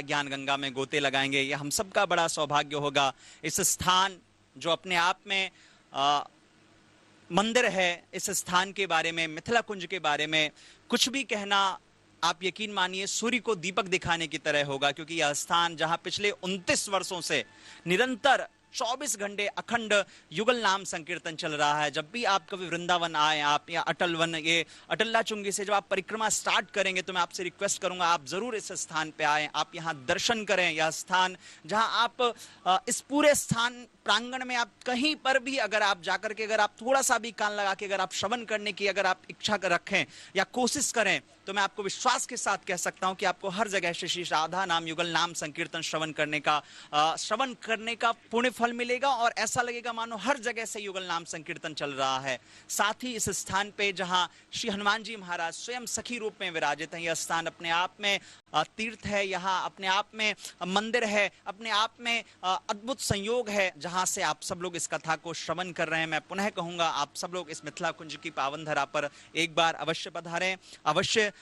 ज्ञान गंगा में गोते लगाएंगे। ये हम सबका बड़ा सौभाग्य होगा। इस स्थान जो अपने आप में मंदिर है, इस स्थान के बारे में, मिथिला कुंज के बारे में कुछ भी कहना आप यकीन मानिए सूर्य को दीपक दिखाने की तरह होगा, क्योंकि यह स्थान जहां पिछले 29 वर्षों से निरंतर 24 घंटे अखंड युगल नाम संकीर्तन चल रहा है। जब भी आप कभी वृंदावन आए, आप या अटल वन, ये अटल्ला चुंगी से जब आप परिक्रमा स्टार्ट करेंगे तो मैं आपसे रिक्वेस्ट करूंगा आप जरूर इस स्थान पे आए, आप यहां दर्शन करें। यह स्थान जहां आप इस पूरे स्थान प्रांगण में आप कहीं पर भी अगर आप जाकर के अगर आप थोड़ा सा भी कान लगा के अगर आप श्रवण करने की अगर आप इच्छा रखें या कोशिश करें तो मैं आपको विश्वास के साथ कह सकता हूं कि आपको हर जगह श्री श्री राधा नाम युगल नाम संकीर्तन श्रवण करने का पुण्य फल मिलेगा और ऐसा लगेगा मानो हर जगह से युगल नाम संकीर्तन चल रहा है। साथ ही इस स्थान पे जहां श्री हनुमान जी महाराज स्वयं सखी रूप में विराजित हैं, यह स्थान अपने आप में तीर्थ है, यहाँ अपने आप में मंदिर है, अपने आप में अद्भुत संयोग है जहां से आप सब लोग इस कथा को श्रवण कर रहे हैं। मैं पुनः कहूंगा आप सब लोग इस मिथिला कुंज की पावन धरा पर एक बार अवश्य पधारें, अवश्य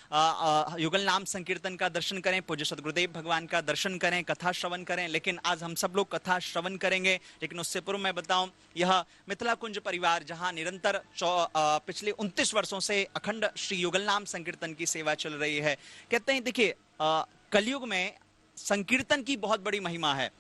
युगल नाम संकीर्तन का दर्शन करें, पूज्य सद्गुरुदेव भगवान का दर्शन करें, कथा श्रवण करें। लेकिन आज हम सब लोग कथा श्रवण करेंगे, लेकिन उससे पूर्व मैं बताऊं यह मिथिला कुंज परिवार जहां निरंतर पिछले 29 वर्षों से अखंड श्री युगल नाम संकीर्तन की सेवा चल रही है। कहते हैं देखिए कलयुग में संकीर्तन की बहुत बड़ी महिमा है।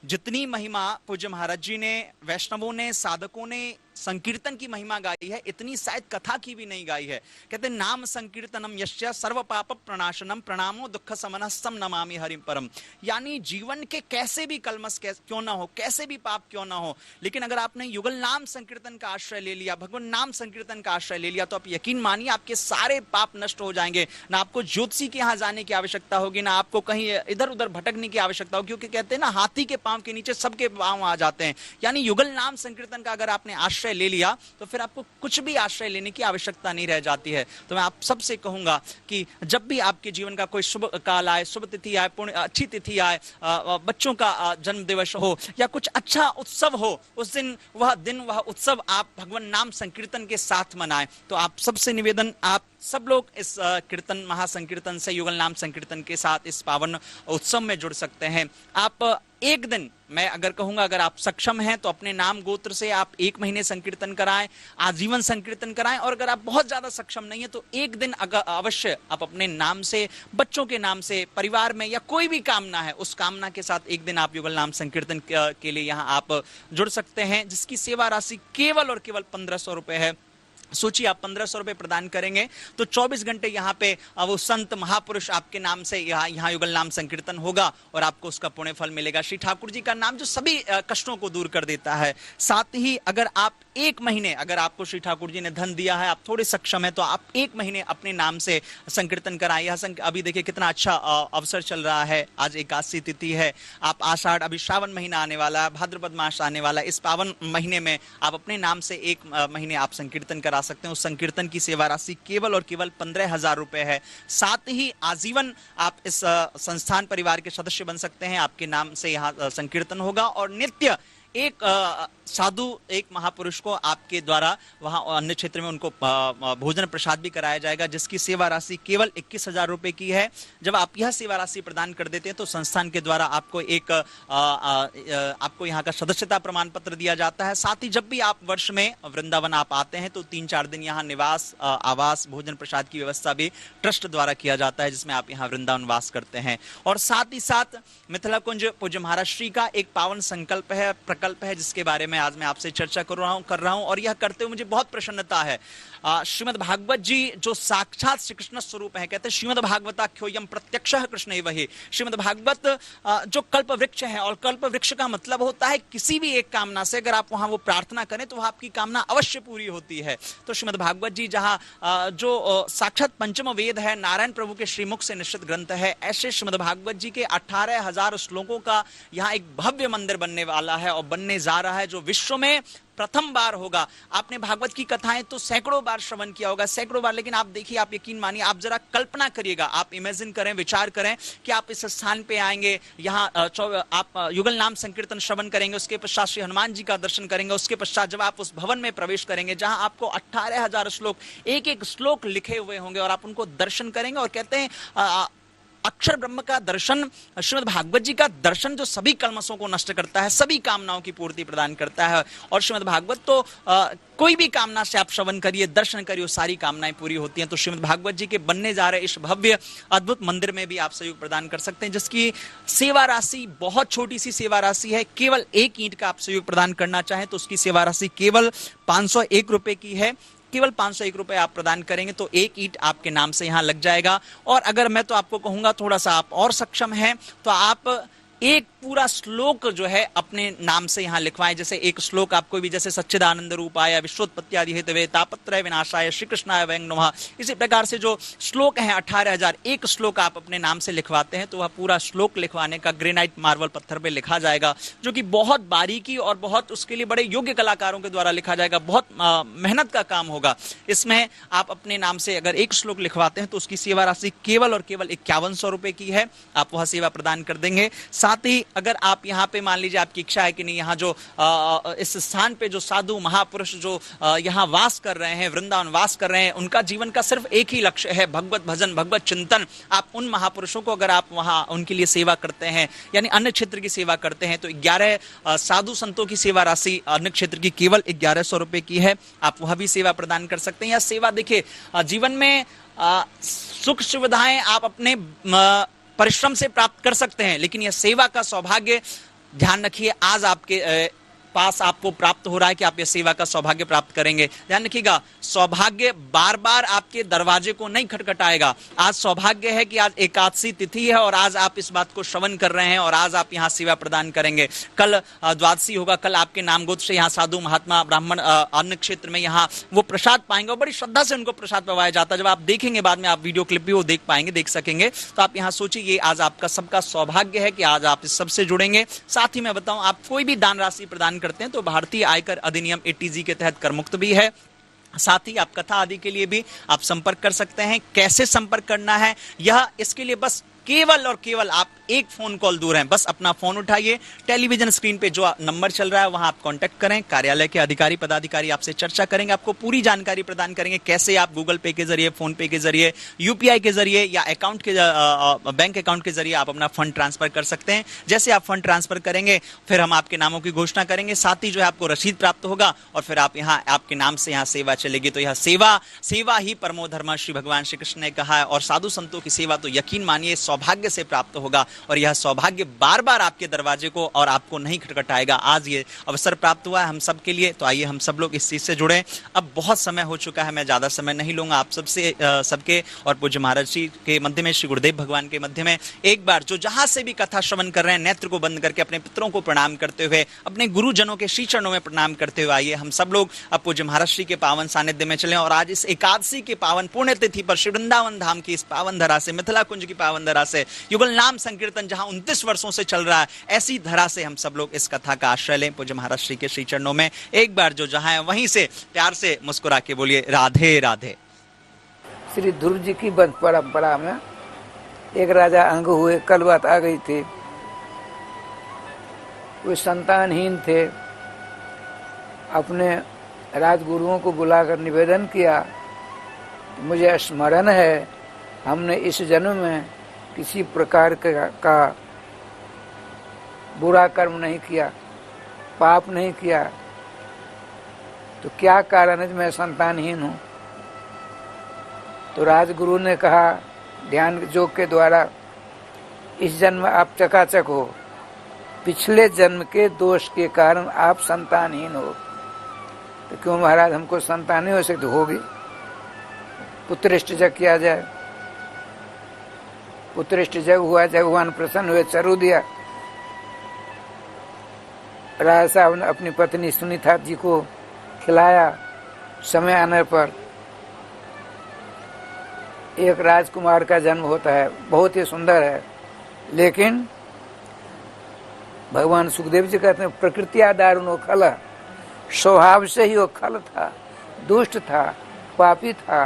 जितनी महिमा पूज्य महाराज जी ने, वैष्णवों ने, साधकों ने संकीर्तन की महिमा गाई है, इतनी शायद कथा की भी नहीं गाई है। कहते हैं नाम संकीर्तनम यस्य सर्व पाप प्रणाशनम प्रणामो दुख समनस्तम नमामि हरिम परम। यानी जीवन के कैसे भी कलमश क्यों ना हो, कैसे भी पाप क्यों ना हो, लेकिन अगर आपने युगल नाम संकीर्तन का आश्रय ले लिया, भगवान नाम संकीर्तन का आश्रय ले लिया, तो आप यकीन मानिए आपके सारे पाप नष्ट हो जाएंगे। ना आपको ज्योतिषी के यहाँ जाने की आवश्यकता होगी, ना आपको कहीं इधर उधर भटकने की आवश्यकता होगी, क्योंकि कहते हैं ना हाथी के पांव के नीचे सबके पांव आ जाते हैं। यानी युगल नाम संकीर्तन का अगर आपने आश्रय ले लिया तो फिर आपको कुछ भी आश्रय लेने की आवश्यकता नहीं रह जाती है। तो मैं आप सबसे कहूंगा कि जब भी आपके जीवन का कोई शुभ काल आए, शुभ तिथि आए, पुण्य अच्छी तिथि आए, बच्चों का जन्म दिवस हो या कुछ अच्छा उत्सव हो, उस दिन वह उत्सव आप भगवान नाम संकीर्तन के साथ मनाएं। तो आप सबसे निवेदन, आप सब लोग इस कीर्तन महासंकीर्तन से, युगल नाम संकीर्तन के साथ इस पावन उत्सव में जुड़ सकते हैं। आप एक दिन, मैं अगर कहूंगा अगर आप सक्षम हैं तो अपने नाम गोत्र से आप 1 महीने संकीर्तन कराएं, आजीवन संकीर्तन कराएं, और अगर आप बहुत ज्यादा सक्षम नहीं है तो एक दिन अगर अवश्य आप अपने नाम से, बच्चों के नाम से, परिवार में या कोई भी कामना है उस कामना के साथ एक दिन आप युगल नाम संकीर्तन के लिए यहाँ आप जुड़ सकते हैं, जिसकी सेवा राशि केवल और केवल 1500 रुपए है। सोचिए आप 1500 रुपए प्रदान करेंगे तो 24 घंटे यहाँ पे वो संत महापुरुष आपके नाम से यहाँ युगल नाम संकीर्तन होगा और आपको उसका पुण्य फल मिलेगा। श्री ठाकुर जी का नाम जो सभी कष्टों को दूर कर देता है। साथ ही अगर आप 1 महीने, अगर आपको श्री ठाकुर जी ने धन दिया है, आप थोड़े सक्षम है, तो आप 1 महीने अपने नाम से संकीर्तन कराएं। अभी देखिए कितना अच्छा अवसर चल रहा है, आज एकादशी तिथि है, आप आषाढ़, अभी श्रावण महीना आने वाला है, भाद्रपद मास आने वाला है, इस पावन महीने में आप अपने नाम से 1 महीने आप संकीर्तन करा सकते हैं। उस संकीर्तन की सेवा राशि केवल और केवल 15,000 रुपए है। साथ ही आजीवन आप इस संस्थान परिवार के सदस्य बन सकते हैं, आपके नाम से यहाँ संकीर्तन होगा और नित्य एक साधु, एक महापुरुष को आपके द्वारा वहां अन्य क्षेत्र में उनको भोजन प्रसाद भी कराया जाएगा, जिसकी सेवा राशि केवल 21,000 रुपए की है। जब आप यह सेवा राशि प्रदान कर देते हैं तो संस्थान के द्वारा आपको आपको यहाँ का सदस्यता प्रमाण पत्र दिया जाता है। साथ ही जब भी आप वर्ष में वृंदावन आप आते हैं तो 3-4 दिन यहाँ निवास, आवास, भोजन प्रसाद की व्यवस्था भी ट्रस्ट द्वारा किया जाता है, जिसमें आप यहाँ वृंदावन वास करते हैं। और साथ ही साथ मिथिला कुंज पूज्य महाराज श्री का एक पावन संकल्प है, प्रकल्प है, जिसके बारे में आज मैं आपसे चर्चा कर रहा हूं और यह करते हुए मुझे बहुत प्रसन्नता है। श्रीमद् भागवत जी जो साक्षात श्री कृष्ण स्वरूप है, कहते हैं श्रीमद् भागवता ख्योयम प्रत्यक्षः कृष्ण एव हि। श्रीमद् भागवत जो कल्प वृक्ष है, और कल्प वृक्ष का मतलब होता है किसी भी एक कामना से अगर आप वहां वो प्रार्थना करें तो वह आपकी कामना अवश्य पूरी होती है। तो श्रीमद् भागवत जी जहां जो साक्षात पंचम वेद है, नारायण प्रभु के श्रीमुख से निश्चित ग्रंथ है, ऐसे श्रीमद् भागवत जी के 18,000 श्लोकों का यहाँ एक भव्य मंदिर बनने वाला है और बनने जा रहा है, जो विश्व में प्रथम बार होगा। आपने भागवत की कथाएं तो सैकड़ों बार श्रवण किया होगा, सैकड़ों बार, लेकिन आप देखिए, आप यकीन मानिए, आप जरा कल्पना करिएगा, आप इमेजिन करें, विचार करें कि आप इस स्थान पे आएंगे, यहाँ आप युगल नाम संकीर्तन श्रवण करेंगे, उसके पश्चात श्री हनुमान जी का दर्शन करेंगे, उसके पश्चात जब आप उस भवन में प्रवेश करेंगे जहां आपको 18,000 श्लोक, एक एक श्लोक लिखे हुए होंगे और आप उनको दर्शन करेंगे और कहते हैं अक्षर ब्रह्म का दर्शन, श्रीमद् भागवत जी का दर्शन जो सभी कल्मशों को नष्ट करता है, सभी कामनाओं की पूर्ति प्रदान करता है। और श्रीमद् भागवत तो कोई भी कामना से आप श्रवण करिए, दर्शन करिए, सारी कामनाएं पूरी होती हैं। तो श्रीमद् भागवत जी के बनने जा रहे इस भव्य अद्भुत मंदिर में भी आप सहयोग प्रदान कर सकते हैं, जिसकी सेवा राशि बहुत छोटी सी सेवा राशि है। केवल 1 ईंट का आप सहयोग प्रदान करना चाहें तो उसकी सेवा राशि केवल 501 रुपए की है। केवल 501 रुपए आप प्रदान करेंगे तो 1 ईंट आपके नाम से यहां लग जाएगा। और अगर मैं तो आपको कहूंगा थोड़ा सा आप और सक्षम हैं तो आप एक पूरा श्लोक जो है अपने नाम से यहां लिखवाएं। जैसे एक श्लोक आपको भी, जैसे सच्चिदानंद रूपाय विश्वोत्पत्ति आदि हेतवे तापत्रय विनाशाय श्री कृष्णाय वयं नमः, इसी प्रकार से जो श्लोक हैं 18,000 एक श्लोक आप अपने नाम से लिखवाते हैं तो वह पूरा श्लोक लिखवाने का ग्रेनाइट मार्बल पत्थर पे लिखा जाएगा, जो कि बहुत बारीकी और बहुत उसके लिए बड़े योग्य कलाकारों के द्वारा लिखा जाएगा। बहुत मेहनत का काम होगा। इसमें आप अपने नाम से अगर एक श्लोक लिखवाते हैं तो उसकी सेवा राशि केवल और केवल 5100 रुपए की है। आप वह सेवा प्रदान कर देंगे। साथ ही अगर आप यहाँ पे मान लीजिए आपकी इच्छा है कि नहीं, यहाँ जो इस स्थान पे जो साधु महापुरुष जो यहाँ वास कर रहे हैं, वृंदावन वास कर रहे हैं, उनका जीवन का सिर्फ एक ही लक्ष्य है भगवत भजन, भगवत चिंतन। आप उन महापुरुषों को अगर आप वहाँ उनके लिए सेवा करते हैं, यानी अन्य क्षेत्र की सेवा करते हैं, तो 11 साधु संतों की सेवा राशि अन्य क्षेत्र की केवल 1100 रुपए की है। आप वह भी सेवा प्रदान कर सकते हैं। यह सेवा देखिए, जीवन में सुख सुविधाएं आप अपने परिश्रम से प्राप्त कर सकते हैं, लेकिन यह सेवा का सौभाग्य ध्यान रखिए आज आपके पास आपको प्राप्त हो रहा है कि आप यह सेवा का सौभाग्य प्राप्त करेंगे। ध्यान रखिएगा, सौभाग्य बार बार आपके दरवाजे को नहीं खटखटाएगा। आज सौभाग्य है कि आज एकादशी तिथि है और आज आप इस बात को श्रवण कर रहे हैं और आज आप यहाँ सेवा प्रदान करेंगे। कल द्वादशी होगा, कल आपके नाम गोत्र से यहाँ साधु महात्मा ब्राह्मण अन्य क्षेत्र में यहाँ वो प्रसाद पाएंगे और बड़ी श्रद्धा से उनको प्रसाद पवाया जाता है। जब आप देखेंगे बाद में, आप वीडियो क्लिप भी वो देख पाएंगे, देख सकेंगे। तो आप यहाँ सोचिए, ये आज आपका सबका सौभाग्य है कि आज आप इस सबसे जुड़ेंगे। साथ ही मैं बताऊं, आप कोई भी दान राशि प्रदान करते हैं तो भारतीय आयकर अधिनियम 80G के तहत कर मुक्त भी है। साथ ही आप कथा आदि के लिए भी आप संपर्क कर सकते हैं। कैसे संपर्क करना है, यह इसके लिए बस केवल और केवल आप एक फोन कॉल दूर हैं। बस अपना फोन उठाइए, टेलीविजन स्क्रीन पे जो नंबर चल रहा है वहां आप कांटेक्ट करें। कार्यालय के अधिकारी पदाधिकारी आपसे चर्चा करेंगे, आपको पूरी जानकारी प्रदान करेंगे कैसे आप गूगल पे के जरिए, फोन पे के जरिए, यूपीआई के जरिए या अकाउंट के बैंक अकाउंट के जरिए आप अपना फंड ट्रांसफर कर सकते हैं। जैसे आप फंड ट्रांसफर करेंगे फिर हम आपके नामों की घोषणा करेंगे, साथ ही जो है आपको रसीद प्राप्त होगा और फिर आप यहाँ आपके नाम से यहाँ सेवा चलेगी। तो यह सेवा ही परमो धर्म श्री भगवान श्री कृष्ण ने कहा है। और साधु संतों की सेवा तो यकीन मानिए सौभाग्य से प्राप्त होगा और यह सौभाग्य बार बार आपके दरवाजे को और आपको नहीं खटखटाएगा। आज ये अवसर प्राप्त हुआ है हम सब के लिए, तो आइए हम सब लोग इस चीज से जुड़े। अब बहुत समय हो चुका है, मैं ज्यादा समय नहीं लूंगा आप सबसे सबके और पूज्य महाराज जी के मध्य में, श्री गुरुदेव भगवान के मध्य में एक बार जो जहां से भी कथा श्रवण कर रहे हैं, नेत्र को बंद करके अपने पितरों को प्रणाम करते हुए, अपने गुरुजनों के श्री चरणों में प्रणाम करते हुए आइए हम सब लोग अब पूज्य महाराज श्री के पावन सानिध्य में चले। और आज इस एकादशी के पावन पुण्य तिथि पर श्री वृंदावन धाम की इस पावन धरा से, मिथिला कुंज की पावन धरा से युगल नाम संकीर्तन जहां 29 वर्षों से चल रहा है, ऐसी धरा से हम सब लोग इस कथा का आश्रय लें पूज्य महाराज श्री के श्री चरणों में। एक बार जो जहां है वहीं से प्यार से मुस्कुरा के बोलिए राधे राधे। श्री ध्रुव जी की वंश परंपरा में एक राजा अंग हुए। कल बात आ गई थी, वे संतानहीन थे। अपने राजगुरुओं को बुलाकर निवेदन किया, मुझे स्मरण है हमने इस जन्म में किसी प्रकार का बुरा कर्म नहीं किया, पाप नहीं किया, तो क्या कारण है मैं संतानहीन हूँ। तो राजगुरु ने कहा ध्यान योग के द्वारा, इस जन्म आप चकाचक हो, पिछले जन्म के दोष के कारण आप संतानहीन हो। तो क्यों महाराज हमको संतान नहीं हो सकती? होगी, पुत्रिष्ट जग किया जाए। पुत्रिष्ट जग हुआ, भगवान प्रसन्न हुए, चरु दिया। राजा साहब ने अपनी पत्नी सुनीता जी को खिलाया। समय आने पर एक राजकुमार का जन्म होता है, बहुत ही सुंदर है। लेकिन भगवान सुखदेव जी कहते हैं प्रकृति दारुणो खल, स्वभाव से ही वो खल था, दुष्ट था, पापी था,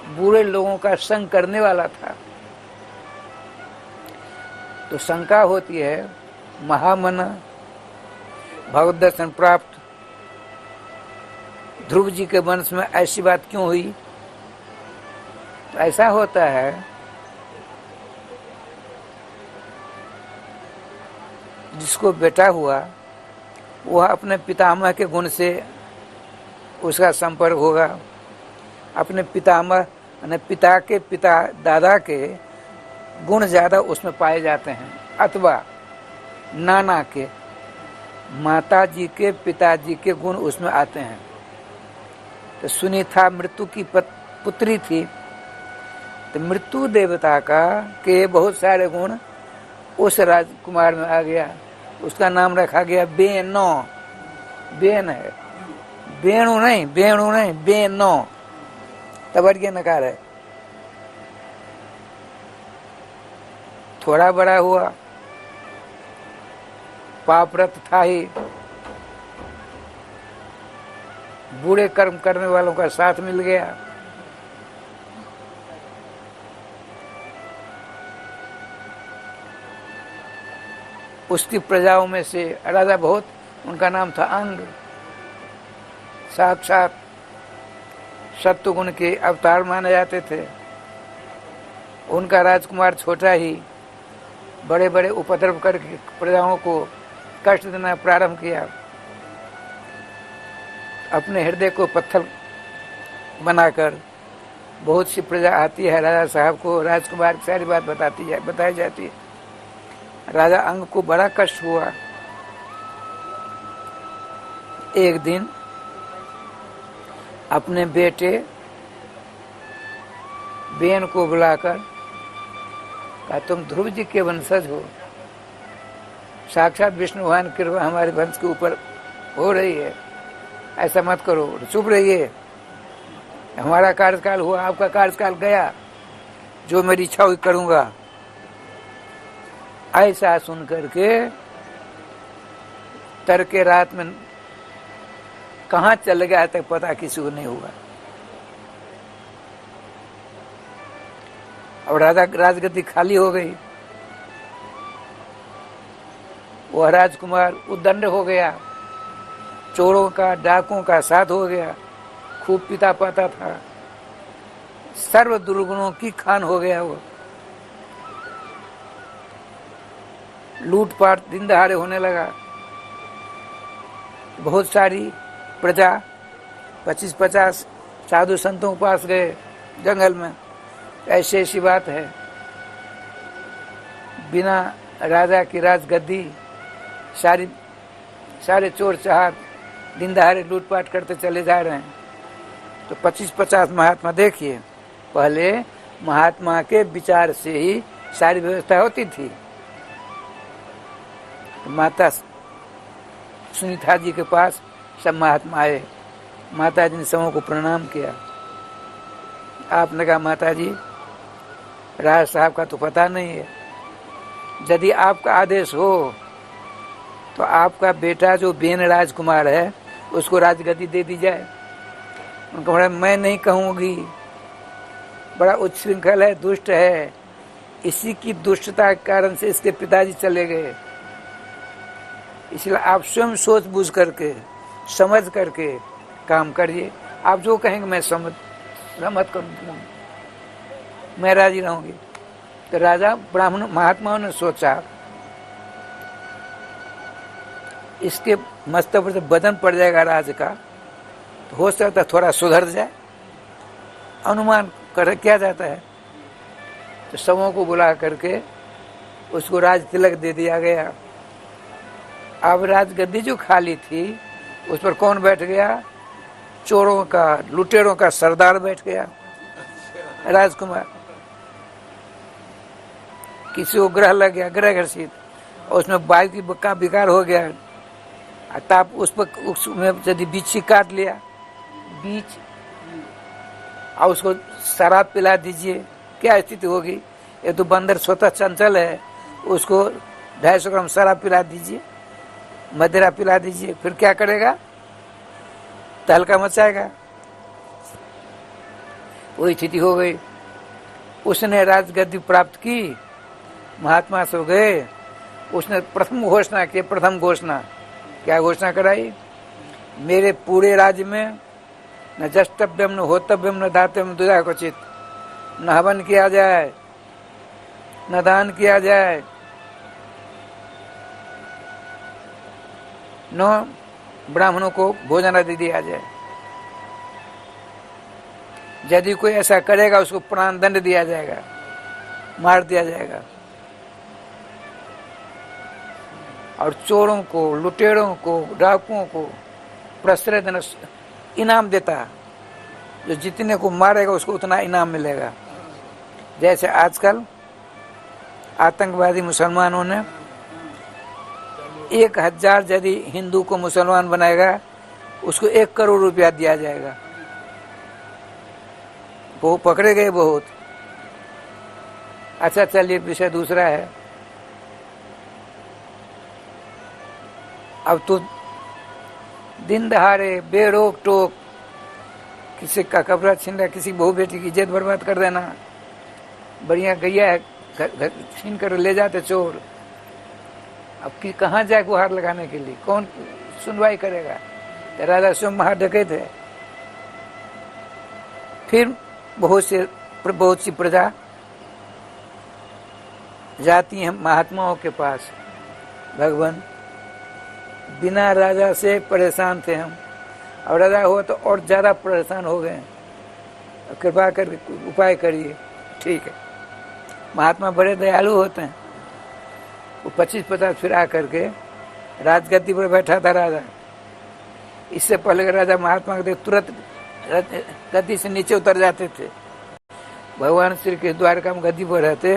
बुरे लोगों का संग करने वाला था। तो शंका होती है, महामना भगवत दर्शन प्राप्त ध्रुव जी के वंश में ऐसी बात क्यों हुई? तो ऐसा होता है, जिसको बेटा हुआ वह अपने पितामह के गुण से उसका संपर्क होगा, अपने पितामह यानी पिता के पिता दादा के गुण ज़्यादा उसमें पाए जाते हैं, अथवा नाना के माता जी के पिताजी के गुण उसमें आते हैं। तो सुनीता मृत्यु की पुत्री थी, तो मृत्यु देवता का के बहुत सारे गुण उस राजकुमार में आ गया। उसका नाम रखा गया बेनो। बेन है, बेणु नहीं, बेणु नहीं, बेनो तवर्गीय नकार है। थोड़ा बड़ा हुआ, पापरत था ही, बुरे कर्म करने वालों का साथ मिल गया। उसकी प्रजाओं में से राजा बहुत, उनका नाम था अंग, साक्षात सत्वगुण के अवतार माने जाते थे। उनका राजकुमार छोटा ही बड़े बड़े उपद्रव करके प्रजाओं को कष्ट देना प्रारंभ किया। अपने हृदय को पत्थर बनाकर बहुत सी प्रजा आती है राजा साहब को, राजकुमार की सारी बात बताई जाती है। राजा अंग को बड़ा कष्ट हुआ। एक दिन अपने बेटे बेन को बुलाकर कहा, तुम ध्रुव जी के वंशज हो, साक्षात विष्णु भगवान की कृपा हमारे वंश के ऊपर हो रही है, ऐसा मत करो, चुप रहिए। हमारा कार्यकाल हुआ, आपका कार्यकाल गया, जो मेरी इच्छा हुई करूंगा। ऐसा सुन करके तड़के रात में कहाँ चल गया तक पता किसी को नहीं हुआ। और राजगद्दी खाली हो गई। वह राजकुमार उद्दंड हो गया, चोरों का डाकुओं का साथ हो गया, खूब पीता पाता था, सर्व दुर्गुणों की खान हो गया। वो लूटपाट दिन दहाड़े होने लगा। बहुत सारी प्रजा 25-50 साधु संतों के पास गए जंगल में, ऐसी बात है, बिना राजा की राजगद्दी सारे चोर चहार दिन दहाड़े लूटपाट करते चले जा रहे हैं। तो 25-50 महात्मा देखिए, पहले महात्मा के विचार से ही सारी व्यवस्था होती थी। माता सुनीता जी के पास सब महात्मा आए, माता जी ने सबों को प्रणाम किया। आपने कहा, माता जी राज साहब का तो पता नहीं है, यदि आपका आदेश हो तो आपका बेटा जो बेन राजकुमार है उसको राजगद्दी दे दी जाए। उनको बोला, मैं नहीं कहूँगी, बड़ा उच्छृंखल है, दुष्ट है, इसी की दुष्टता के कारण से इसके पिताजी चले गए। इसलिए आप स्वयं सोच बूझ करके समझ करके काम करिए। आप जो कहेंगे मैं सहमत करूँगी, मैं राजी रहूँगी। तो राजा ब्राह्मण महात्माओं ने सोचा इसके मस्तक पर से बदन पड़ जाएगा राज का, तो हो सकता है थोड़ा सुधर जाए, अनुमान कर किया जाता है। तो सबों को बुला करके उसको राज तिलक दे दिया गया। अब राजगद्दी जो खाली थी उस पर कौन बैठ गया? चोरों का, लुटेरों का सरदार बैठ गया, राजकुमार। किसी को ग्रह लग गया, ग्रह घर्षित, और उसमें वायु की का विकार हो गया, ताप उस पर, उसमें यदि बिच्छी काट लिया बीच, और उसको शराब पिला दीजिए, क्या स्थिति होगी? ये तो बंदर स्वतः चंचल है, उसको 250 ग्राम शराब पिला दीजिए, मदिरा पिला दीजिए, फिर क्या करेगा? तहलका मचाएगा। वही स्थिति हो गई। उसने राजगद्दी प्राप्त की, महात्मा सो गए। उसने प्रथम घोषणा क्या घोषणा कराई? मेरे पूरे राज्य में न जस्तव्यम न होतव्यम न दातव्यम दुधा क्वचित, न हवन किया जाए, न दान किया जाए, न ब्राह्मणों को भोजन आदि दिया जाए। यदि कोई ऐसा करेगा उसको प्राण दंड दिया जाएगा, मार दिया जाएगा। और चोरों को, लुटेरों को, डाकुओं को प्रश्रय धन इनाम देता। जो जितने को मारेगा उसको उतना इनाम मिलेगा। जैसे आजकल आतंकवादी मुसलमानों ने 1000 यदि हिंदू को मुसलमान बनाएगा उसको 1 करोड़ रुपया दिया जाएगा। वो पकड़े गए बहुत। अच्छा चलिए, विषय दूसरा है। अब तो दिन दहाड़े बेरोक टोक किसी का कपड़ा छीन, किसी बहू बेटी की इज्जत बर्बाद कर देना। बढ़िया गैया है छीन कर ले जाते चोर। अब कि कहाँ जाए गुहार लगाने के लिए, कौन सुनवाई करेगा? तो राजा स्वयं महाडकैत है। फिर बहुत सी प्रजा जाती है महात्माओं के पास। भगवान, बिना राजा से परेशान थे हम, और राजा हुआ तो और ज़्यादा परेशान हो गए, कृपा करके उपाय करिए। ठीक है। महात्मा बड़े दयालु होते हैं। वो 25-50 फिर आकर के राजगद्दी पर बैठा था राजा। इससे पहले राजा महात्मा को देख तुरंत गद्दी से नीचे उतर जाते थे। भगवान श्री के द्वारका में गद्दी पर रहते,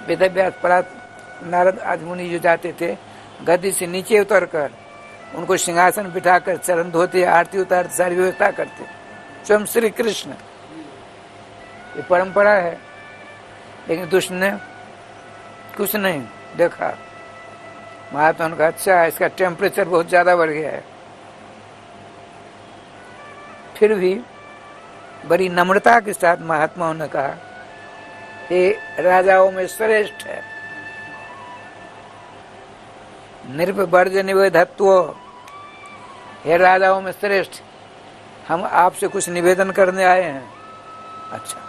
वेदव्यास परात नारद आदि मुनि जो जाते थे, गद्दी से नीचे उतरकर उनको सिंहासन बिठाकर चरण धोते, आरती उतारते, सारी व्यवस्था करते, स्वयं श्री कृष्ण। ये परंपरा है। लेकिन दुष्ट ने कुछ नहीं देखा। महात्मा ने कहा, अच्छा इसका टेम्परेचर बहुत ज्यादा बढ़ गया है। फिर भी बड़ी नम्रता के साथ महात्माओं ने कहा, ये राजाओं में श्रेष्ठ है, निर्वर्ज निवेदत्व, हे राजाओं में श्रेष्ठ, हम आपसे कुछ निवेदन करने आए हैं। अच्छा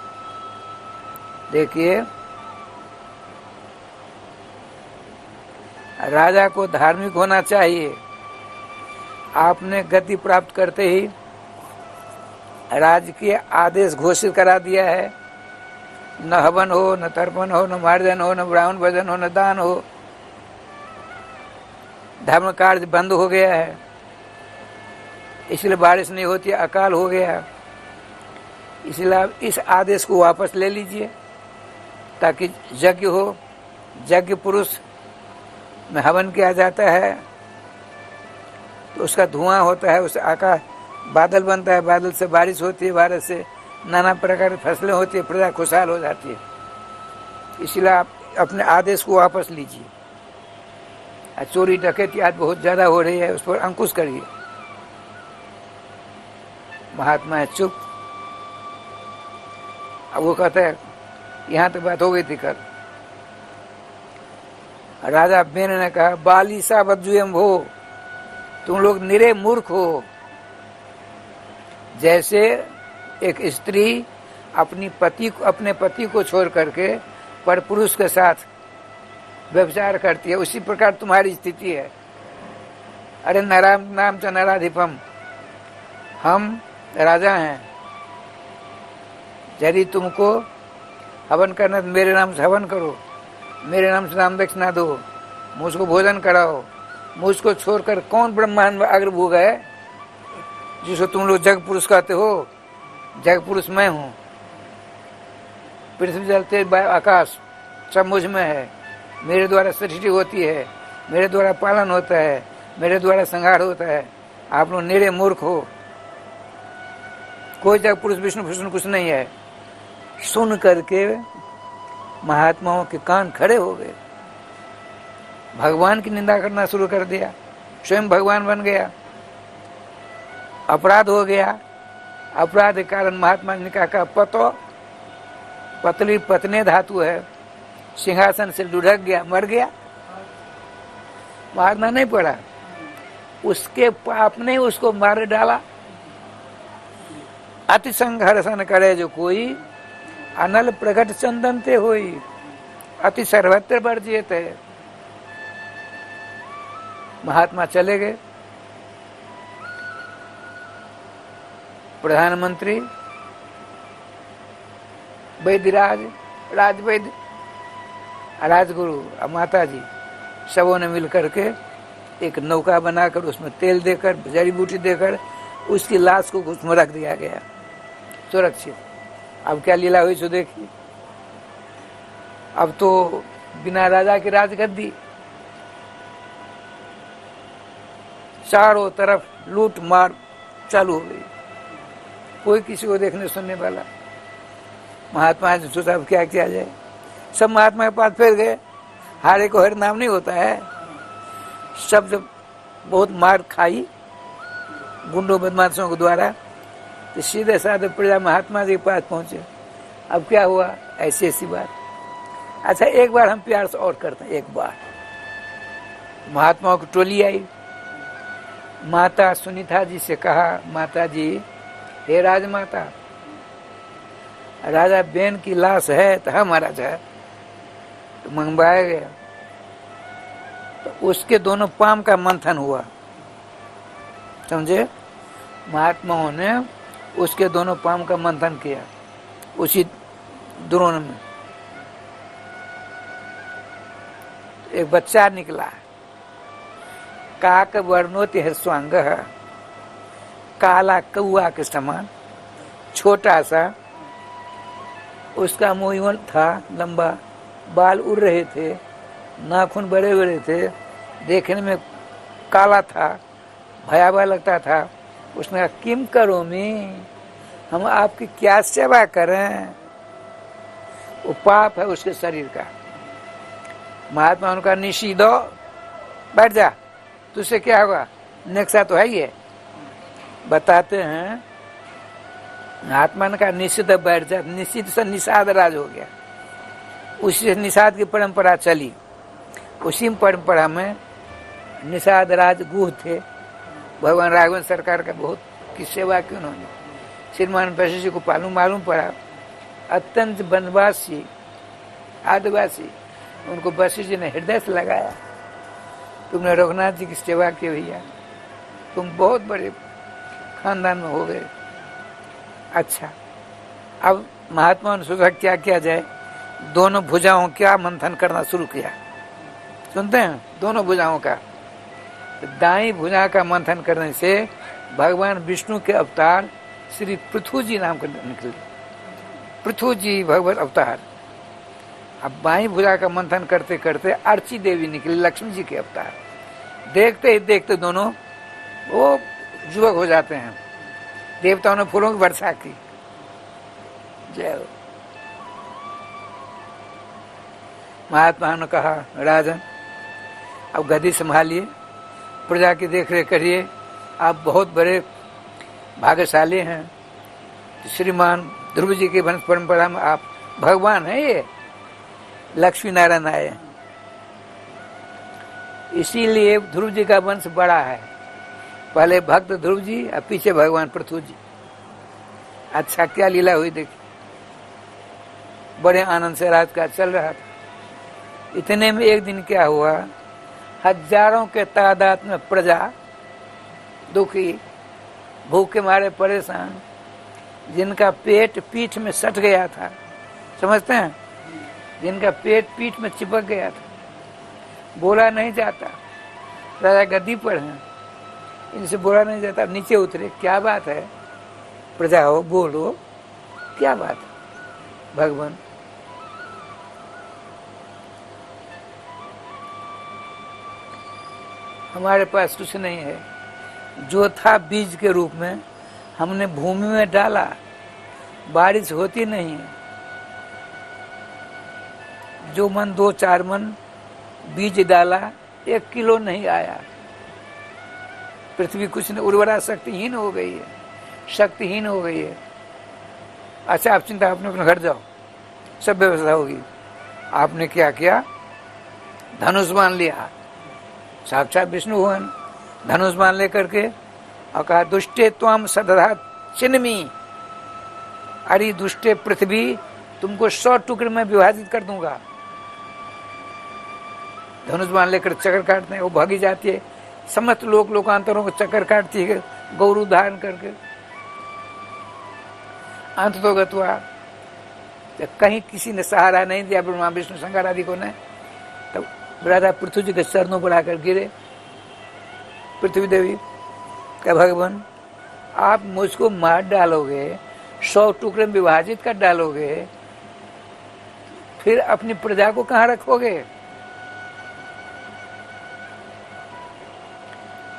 देखिए, राजा को धार्मिक होना चाहिए। आपने गति प्राप्त करते ही राजकीय आदेश घोषित करा दिया है, न हवन हो, न तर्पण हो, न मार्जन हो, न ब्राह्मण भजन हो, न दान हो। धर्म कार्य बंद हो गया है, इसलिए बारिश नहीं होती, अकाल हो गया। इसलिए आप इस आदेश को वापस ले लीजिए, ताकि यज्ञ हो। यज्ञ पुरुष में हवन किया जाता है तो उसका धुआं होता है, उससे आकाश बादल बनता है, बादल से बारिश होती है, बारिश से नाना प्रकार की फसलें होती है, प्रजा खुशहाल हो जाती है। इसलिए आप अपने आदेश को वापस लीजिए। चोरी डकैती आज बहुत ज्यादा हो रही है, उस पर अंकुश करिए। महात्मा है चुप। अब वो कहता है, यहाँ तो बात हो गई थी कल। राजा बेन ने कहा, बालिसा बद्जुएम हो, तुम लोग निरे मूर्ख हो। जैसे एक स्त्री अपने पति को छोड़ करके पर पुरुष के साथ व्यभिचार करती है, उसी प्रकार तुम्हारी स्थिति है। अरे नराम नाम च नराधिपम, हम राजा हैं। यदि तुमको हवन करना तो मेरे नाम से हवन करो, मेरे नाम से नाम दक्षिणा दो, मुझको भोजन कराओ। मुझको छोड़कर कौन ब्रह्मांड में अग्रभूग है जिसको तुम लोग जग पुरुष कहते हो? जग पुरुष मैं हूँ। पृथ्वी जल तेज वायु आकाश सब मुझ में है। मेरे द्वारा सृष्टि होती है, मेरे द्वारा पालन होता है, मेरे द्वारा संहार होता है। आप लोग निरे मूर्ख हो। कोई जग पुरुष विष्णु भूषण कुछ नहीं है। सुन करके महात्माओं के कान खड़े हो गए। भगवान की निंदा करना शुरू कर दिया, स्वयं भगवान बन गया। अपराध हो गया। अपराध के कारण महात्मा ने कहा, पतो पतली पतने धातु है, सिंहासन से लुढ़क गया, मर गया। महात्मा नहीं पड़ा, उसके पाप ने उसको मार डाला। अति संघर्षण करे जो कोई, अनल प्रगट चंदन ते होई अति सर्वत्र वर्जित है। महात्मा चले गए। प्रधानमंत्री, वैद्यराज, राजवैद्य, राजगुरु और माता जी सबों ने मिलकर के एक नौका बनाकर उसमें तेल देकर जड़ी बूटी देकर उसकी लाश को उसमें रख दिया गया सुरक्षित। अब क्या लीला हुई सो देखिए। अब तो बिना राजा की राजगद्दी, चारों तरफ लूट मार चालू हो गई, कोई किसी को देखने सुनने वाला। महात्मा ने सोचा अब क्या किया जाए। सब महात्मा के पास फिर गए। हारे को हर नाम नहीं होता है। सब जब बहुत मार खाई गुंडों बदमाशों के द्वारा, तो सीधे साधे प्रजा महात्मा जी के पास पहुंचे। अब क्या हुआ, ऐसी ऐसी बात। अच्छा, एक बार हम प्यार से और करते हैं। एक बार महात्माओं की टोली आई। माता सुनीता जी से कहा, माता जी, हे राजमाता, राजा बेन की लाश है तो हम महाराज है, तो मंगवाया गया। तो उसके दोनों पाम का मंथन हुआ, समझे। महात्माओं ने उसके दोनों पाम का मंथन किया उसी द्रोण में। एक बच्चा निकला, काक वर्णोति हृस्वांग, काला कौआ के समान, छोटा सा। उसका मुंह था लंबा, बाल उड़ रहे थे, नाखून बड़े बड़े थे, देखने में काला था, भयावह लगता था। उसने कहा, किम करो मैं, हम आपकी क्या सेवा करें। वो पाप है उसके शरीर का। महात्मा उनका निषिद्धो, बैठ जा, तुझसे क्या होगा, नेक्सा तो है ही है। बताते हैं महात्मा ने कहा निषिद्ध बैठ जा। निषिद्ध से निषाद राज हो गया। उसी से निषाद की परंपरा चली। उसी परंपरा में निषाद राज गुह थे। भगवान राघवन सरकार का बहुत की सेवा की उन्होंने। श्रीमान वशिष्ठ जी को मालूम पड़ा, अत्यंत वनवासी आदिवासी, उनको वशिष्ठ जी ने हृदय से लगाया। तुमने रघुनाथ जी की सेवा की भैया, तुम बहुत बड़े खानदान में हो गए। अच्छा, अब महात्मा ने सोचा क्या किया जाए। दोनों भुजाओं का मंथन करना शुरू किया। सुनते हैं, दोनों भुजाओं का। दाई भुजा का मंथन करने से भगवान विष्णु के अवतार श्री पृथु जी नाम के निकले। पृथु जी भगवत अवतार। अब बाई भुजा का मंथन करते करते अर्ची देवी निकली, लक्ष्मी जी के अवतार। देखते ही देखते दोनों वो युवक हो जाते हैं। देवताओं ने फूलों की वर्षा की। जय हो। महात्मा ने कहा, राजन, अब गद्दी संभालिए, प्रजा की देखरेख करिए, आप बहुत बड़े भाग्यशाली हैं। श्रीमान ध्रुव जी की वंश परंपरा में आप भगवान हैं। ये लक्ष्मी नारायण आए, इसीलिए ध्रुव जी का वंश बड़ा है। पहले भक्त ध्रुव जी और पीछे भगवान पृथु जी। अच्छा, क्या लीला हुई देखिए। बड़े आनंद से राजकाज चल रहा था। इतने में एक दिन क्या हुआ, हजारों के तादाद में प्रजा दुखी, भूख के मारे परेशान, जिनका पेट पीठ में सट गया था, समझते हैं, जिनका पेट पीठ में चिपक गया था, बोला नहीं जाता। राजा गद्दी पर हैं, इनसे बोला नहीं जाता। नीचे उतरे, क्या बात है, प्रजा हो, बोलो, क्या बात है। भगवान हमारे पास कुछ नहीं है, जो था बीज के रूप में हमने भूमि में डाला, बारिश होती नहीं है। जो मन 2-4 मन बीज डाला, 1 किलो नहीं आया। पृथ्वी कुछ नहीं, उर्वरा शक्तिहीन हो गई है, शक्तिहीन हो गई है। अच्छा, आप चिंता, आपने अपने घर जाओ, सब व्यवस्था होगी। आपने क्या किया, धनुष बांध लिया। साक्षात विष्णु भगवान धनुष बांध लेकर के और कहा, दुष्टे त्वम सदधा चिन्मी, अरे दुष्टे पृथ्वी, तुमको 100 टुकड़े में विभाजित कर दूंगा। धनुष बाण लेकर चक्कर काटते हैं, वो भागी जाती है, समस्त लोकांतरों को चक्कर काटती है गौरू धारण करके। अंत तो गत्वा, कहीं किसी ने सहारा नहीं दिया ब्रह्मा विष्णु शंकर आदि को ने, तब राजा पृथ्वी जी के चरणों पर आकर गिरे। पृथ्वी देवी क्या भगवान आप मुझको मार डालोगे, 100 टुकड़े में विभाजित कर डालोगे, फिर अपनी प्रजा को कहाँ रखोगे?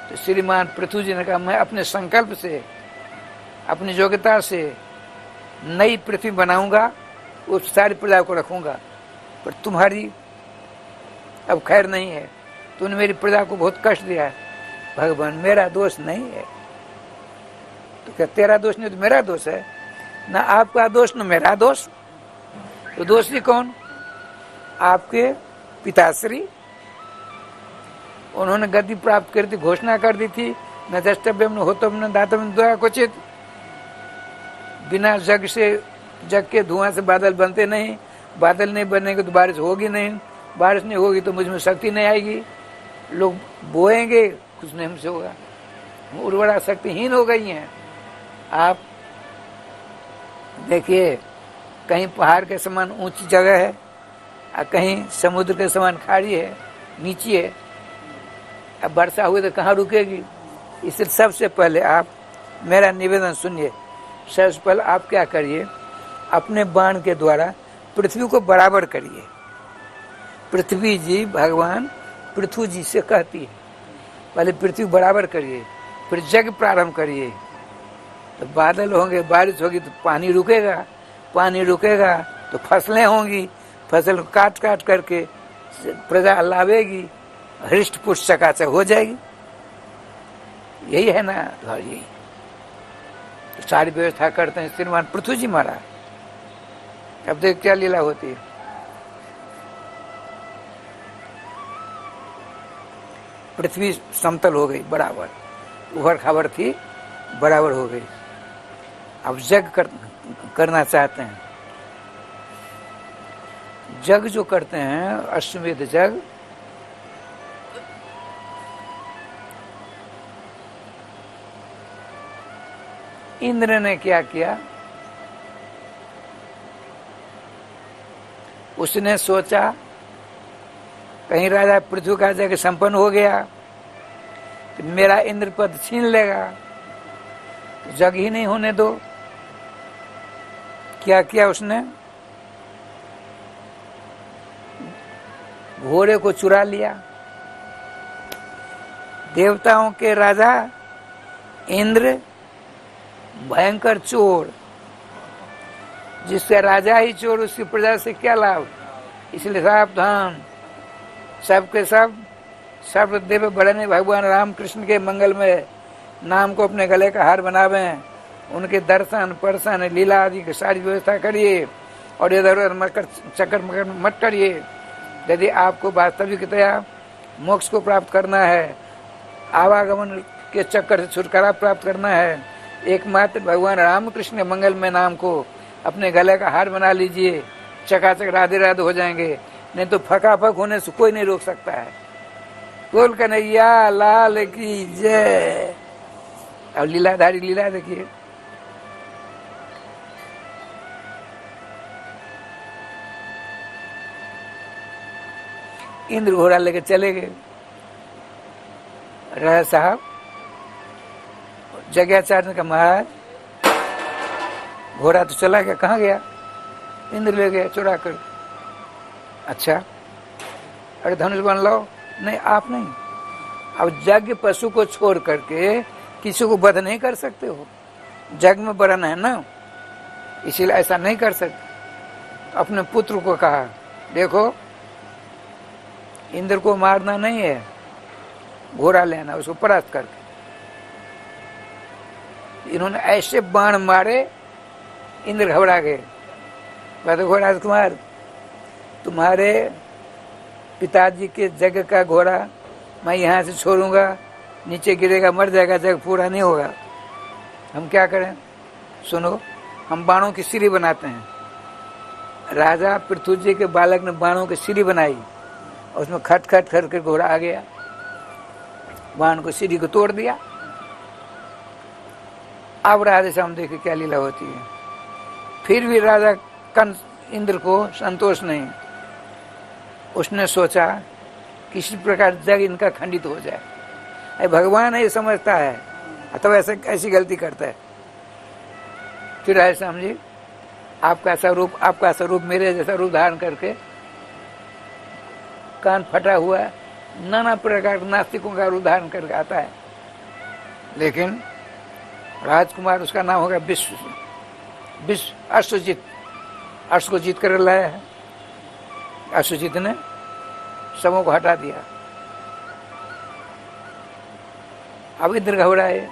तो श्रीमान पृथ्वी जी ने कहा मैं अपने संकल्प से, अपनी योग्यता से नई पृथ्वी बनाऊंगा, उस सारी प्रजा को रखूंगा, पर तुम्हारी अब खैर नहीं है, तूने मेरी प्रजा को बहुत कष्ट दिया है। भगवान मेरा दोष नहीं है। तो क्या तेरा दोष नहीं तो मेरा दोष है ना, आपका दोष न मेरा दोष। तो दोषी कौन? आपके पिताश्री, उन्होंने गद्दी प्राप्त कर दी, घोषणा कर दी थी, न द्रष्टव्यम न होतव्यम न दातव्यम द्वया क्वचित। बिना जग के धुआं से बादल बनते नहीं, बादल नहीं बनेंगे तो बारिश होगी नहीं, बारिश नहीं होगी तो मुझ में शक्ति नहीं आएगी, लोग बोएंगे कुछ नहीं हमसे होगा, उर्वरा शक्तिहीन हो गई हैं। आप देखिए कहीं पहाड़ के समान ऊंची जगह है और कहीं समुद्र के समान खाड़ी है, नीची है, अब वर्षा हुई तो कहाँ रुकेगी? इसलिए सबसे पहले आप मेरा निवेदन सुनिए। सबसे पहले आप क्या करिए, अपने बाण के द्वारा पृथ्वी को बराबर करिए। पृथ्वी जी भगवान पृथ्वी जी से कहती है पहले पृथ्वी बराबर करिए, फिर जग प्रारंभ करिए, तो बादल होंगे, बारिश होगी तो पानी रुकेगा, पानी रुकेगा तो फसलें होंगी, फसल को काट काट करके प्रजा लावेगी, हृष्ट पुष्ट चकाचक हो जाएगी। यही है ना, और यही तो सारी व्यवस्था करते हैं श्रीमान पृथ्वी जी महाराज। अब देख क्या लीला होती है। पृथ्वी समतल हो गई, बराबर उभर खाबर थी, बराबर हो गई। अब जग करना चाहते हैं। जग जो करते हैं अश्वमेध जग, इंद्र ने क्या किया, उसने सोचा कहीं राजा पृथ्वी का जग संपन्न हो गया तो मेरा इंद्र पद छीन लेगा, तो जग ही नहीं होने दो। क्या किया उसने, घोड़े को चुरा लिया। देवताओं के राजा इंद्र भयंकर चोर, जिससे राजा ही चोर, उसकी प्रजा से क्या लाभ। इसलिए सावधान, सबके सब देव बढ़ने भगवान राम कृष्ण के मंगल में नाम को अपने गले का हार बनावें, उनके दर्शन परसन लीला आदि की सारी व्यवस्था करिए, और इधर उधर मकर चक्कर मकर मत करिए। यदि आपको वास्तविकतया मोक्ष को प्राप्त करना है, आवागमन के चक्कर से छुटकारा प्राप्त करना है, एकमात्र भगवान राम कृष्ण के मंगल में नाम को अपने गले का हार बना लीजिए, चकाचक राधे राधे हो जाएंगे। नहीं तो फकाफक होने से कोई नहीं रोक सकता है। बोल कन्हैया लाल की जय। अब लीलाधारी लीला देखिए। इंद्र घोड़ा लेके चले गए। राजा साहब जगह का महाराज घोड़ा तो चला गया, कहाँ गया? इंद्र ले गया चुरा कर। अच्छा, अरे धनुष बन लो। नहीं, आप नहीं। अब यज्ञ पशु को छोड़ करके किसी को वध नहीं कर सकते हो, जग में बरन है ना, इसीलिए ऐसा नहीं कर सकते। अपने पुत्र को कहा देखो इंद्र को मारना नहीं है, घोड़ा लेना, उसको परास्त करके। इन्होंने ऐसे बाण मारे, इंद्र घबरा गए। कहते घोड़ा कुमार, तुम्हारे पिताजी के जग का घोड़ा मैं यहाँ से छोड़ूंगा, नीचे गिरेगा, मर जाएगा, जग पूरा नहीं होगा। हम क्या करें? सुनो, हम बाणों की सीढ़ी बनाते हैं, राजा पृथ्वी जी के बालक ने बाणों की सीढ़ी बनाई, उसमें खट खट करके घोड़ा आ गया, बाण को सीढ़ी को तोड़ दिया। अब राधे श्याम देखे क्या लीला होती है। फिर भी राजा कंस इंद्र को संतोष नहीं, उसने सोचा किसी प्रकार जग इनका खंडित हो जाए। अरे भगवान है ये समझता है, अथवा ऐसी गलती करता है। फिर राधे श्याम जी आपका स्वरूप मेरे जैसा रूप धारण करके कान फटा हुआ है, नाना प्रकार के नास्तिकों का रूप धारण करके आता है। लेकिन राजकुमार, उसका नाम होगा विश्व अश्वजित, अर्श को जीत कर लाया है। अश्वजित ने सबों को हटा दिया। अब इंद्र घबराए,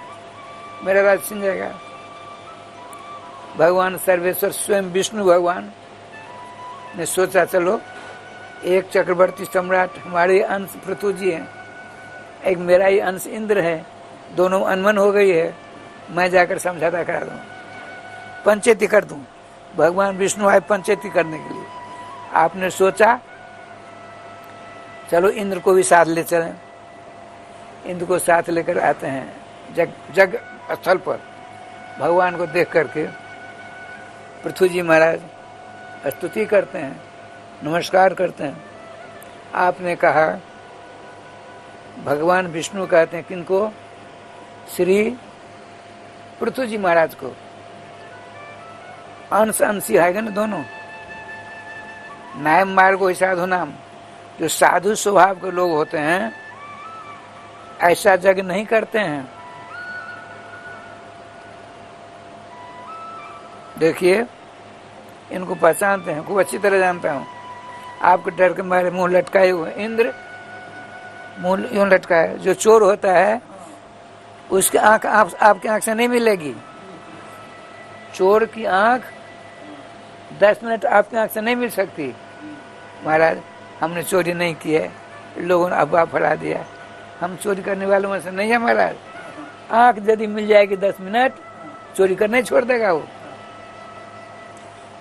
मेरा राज छिन जाएगा। भगवान सर्वेश्वर स्वयं विष्णु भगवान ने सोचा चलो एक चक्रवर्ती सम्राट हमारे अंश पृथ्वी जी है, एक मेरा ही अंश इंद्र है, दोनों अनमन हो गई है, मैं जाकर समझौता करा दूं, पंचायती कर दूं। भगवान विष्णु आए पंचायती करने के लिए। आपने सोचा चलो इंद्र को भी साथ ले चलें। इंद्र को साथ लेकर आते हैं जग स्थल पर। भगवान को देख करके पृथ्वी जी महाराज स्तुति करते हैं, नमस्कार करते हैं। आपने कहा, भगवान विष्णु कहते हैं किनको? श्री पृथ्वी जी महाराज को। अंश अंशी है ना दोनों। नायम मार्गो साधु नाम, जो साधु स्वभाव के लोग होते हैं ऐसा जग नहीं करते हैं। देखिए इनको पहचानते हैं, खूब अच्छी तरह जानता हूँ। आपके डर के मारे मुंह लटकाए हुए इंद्र, मुंह यूं लटकाए। जो चोर होता है उसकी आंख आपकी आंख से नहीं मिलेगी। चोर की आंख 10 मिनट आपकी आंख से नहीं मिल सकती। महाराज हमने चोरी नहीं की है, लोगों ने अफवाह फैला दिया, हम चोरी करने वालों में से नहीं है महाराज। आंख यदि मिल जाएगी 10 मिनट, चोरी करने छोड़ देगा वो।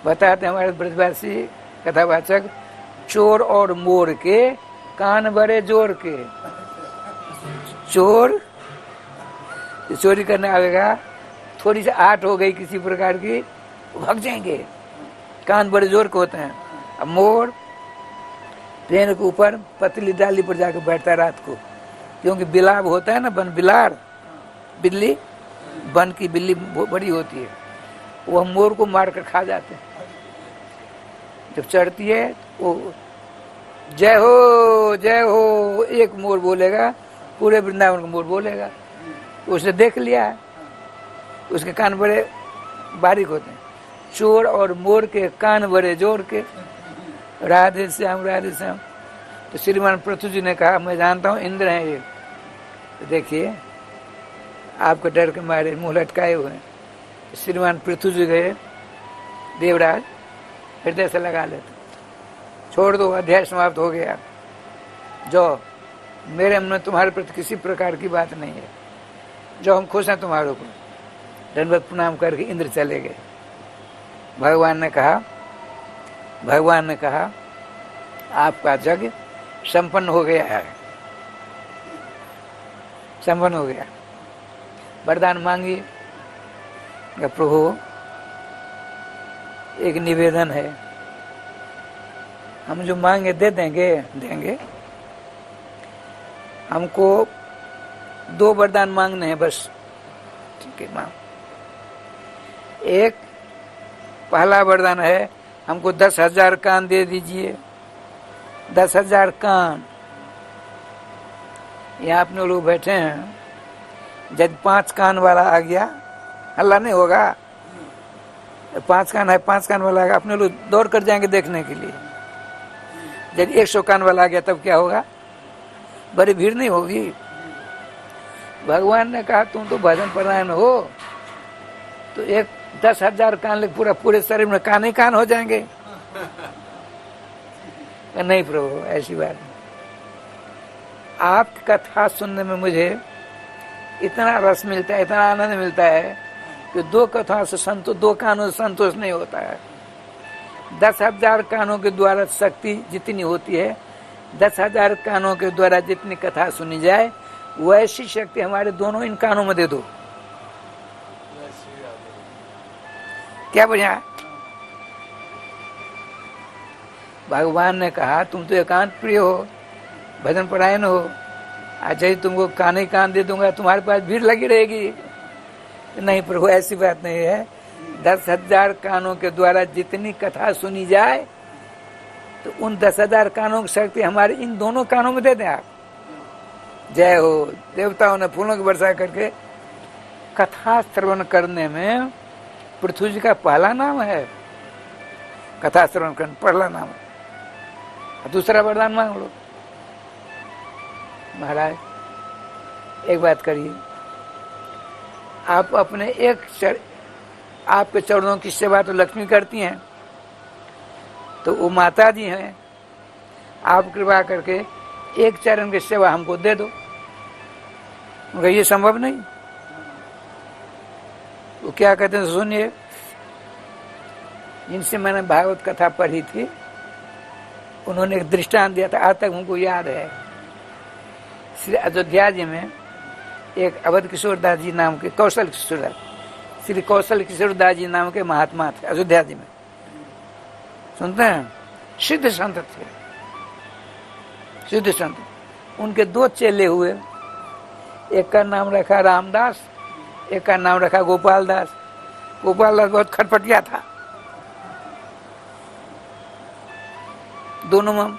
बताते हमारे ब्रजवासी कथावाचक, चोर और मोर के कान बड़े जोर के। चोर चोरी करने आएगा, थोड़ी सी आट हो गई किसी प्रकार की, भाग जाएंगे, कान बड़े जोर के होते हैं। अब मोर पेड़ के ऊपर पतली डाली पर जाकर बैठता है रात को, क्योंकि बिलाब होता है ना, बन बिलार, बिल्ली, बन की बिल्ली बड़ी होती है, वह मोर को मार कर खा जाते हैं। जब चढ़ती है वो जय हो एक मोर बोलेगा, पूरे वृंदावन का मोर बोलेगा। उसने देख लिया है, उसके कान बड़े बारीक होते हैं। चोर और मोर के कान बड़े जोर के। राधे श्याम राधे श्याम। तो श्रीमान पृथ्वी जी ने कहा, मैं जानता हूँ इंद्र हैं ये। तो देखिए आपके डर के मारे मुंह लटकाए हुए हैं। तो श्रीमान पृथ्वी जी गए, देवराज हृदय से लगा लेते, छोड़ दो, अध्याय समाप्त हो गया, जो मेरे मन में तुम्हारे प्रति किसी प्रकार की बात नहीं है, जो हम खुश हैं तुम्हारे ऊपर। दंडवत प्रणाम करके इंद्र चले गए। भगवान ने कहा आपका जग संपन्न हो गया है, संपन्न हो गया। वरदान मांगी, प्रभु एक निवेदन है, हम जो मांगे दे देंगे। हमको 2 वरदान मांगने हैं बस। ठीक है मां। एक पहला वरदान है, हमको 10,000 कान दे दीजिए। 10,000 कान। यहाँ अपने लोग बैठे हैं, जब 5 कान वाला आ गया हल्ला नहीं होगा। 5 कान है, 5 कान वाला आ गया, अपने लोग दौड़ कर जाएंगे देखने के लिए। जब 100 कान वाला आ गया तब क्या होगा? बड़ी भीड़ नहीं होगी। भगवान ने कहा तुम तो भजन परायण हो, तो एक 10,000 कान ले पूरे शरीर में कान ही कान हो जाएंगे। नहीं प्रभु, ऐसी बात नहीं। आपकी कथा सुनने में मुझे इतना रस मिलता है, इतना आनंद मिलता है कि 2 कथाओं से 2 कानों से संतोष नहीं होता है। 10,000 कानों के द्वारा शक्ति जितनी होती है, 10,000 कानों के द्वारा जितनी कथा सुनी जाए, वैसी शक्ति हमारे दोनों इन कानों में दे दो। क्या बढ़िया। भगवान ने कहा तुम तो एकांत प्रिय हो, भजन परायण हो, अच्छा ही तुमको कान ही कान दे दूंगा, तुम्हारे पास भीड़ लगी रहेगी। नहीं प्रभु, ऐसी बात नहीं है। 10,000 कानों के द्वारा जितनी कथा सुनी जाए, तो उन 10,000 कानों की शक्ति हमारे इन दोनों कानों में दे दें आप। जय हो। देवताओं ने फूलों की वर्षा करके कथा श्रवण करने में पृथ्वी जी का पहला नाम है। कथा श्रवण करने पहला नाम है। दूसरा वरदान मांग लो। महाराज एक बात करिए, आप अपने आपके चरणों की सेवा तो लक्ष्मी करती हैं, तो वो माता जी हैं, आप कृपा करके एक चरण की सेवा हमको दे दो। मगर ये संभव नहीं। वो क्या कहते हैं सुनिए, जिनसे मैंने भागवत कथा पढ़ी थी, उन्होंने एक दृष्टांत दिया था, आज तक हमको याद है। श्री अयोध्या जी में एक अवध किशोर दास जी नाम के, कौशल किशोर दास, श्री कौशल किशोर दास जी नाम के महात्मा थे अयोध्या जी में, सुनते हैं, सिद्ध संत थे, सिद्ध संत। उनके 2 चेले हुए, एक का नाम रखा रामदास, एक का नाम रखा गोपाल दास। गोपाल दास बहुत खटपटिया था, दोनों में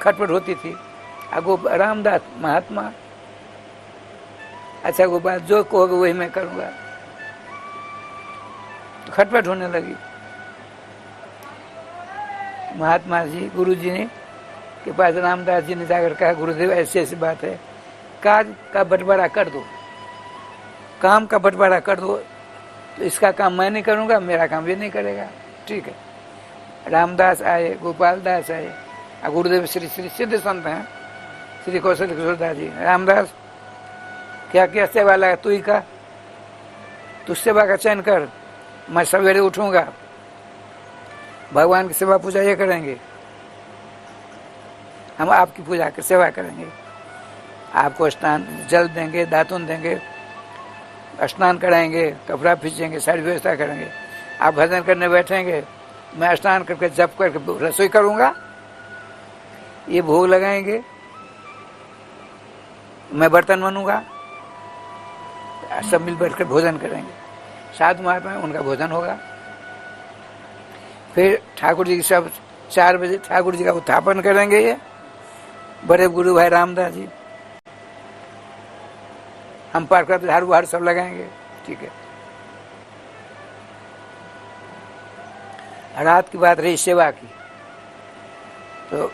खटपट होती थी। रामदास महात्मा, अच्छा गोपाल जो कहोगे वही मैं करूंगा, तो खटपट होने लगी। महात्मा जी गुरु जी ने के पास रामदास जी ने जाकर कहा, गुरुदेव ऐसी ऐसी बात है, काज का बंटवारा कर दो, काम का बंटवारा कर दो, तो इसका काम मैं नहीं करूंगा, मेरा काम ये नहीं करेगा। ठीक है। रामदास आए, गोपाल दास आए, और गुरुदेव श्री श्री सिद्ध संत हैं श्री कौशल किशोर दास जी। रामदास क्या क्या सेवा लगा, तू ही का, तू सेवा का चयन कर, मैं सवेरे उठूंगा, भगवान की सेवा पूजा ये करेंगे, हम आपकी पूजा की सेवा करेंगे, आपको स्नान जल देंगे, दातुन देंगे, स्नान कराएंगे, कपड़ा खींचेंगे, सारी व्यवस्था करेंगे, आप भजन करने बैठेंगे, मैं स्नान करके जप करके रसोई करूंगा, ये भोग लगाएंगे, मैं बर्तन बनूंगा, सब मिल बैठकर भोजन करेंगे, साधु महात्मा उनका भोजन होगा। फिर ठाकुर जी की सब 4 बजे ठाकुर जी का उत्थापन करेंगे, ये बड़े गुरु भाई रामदास जी, हम पार कर झाड़ू बहार सब लगाएंगे। ठीक है। रात की बात रही सेवा की, तो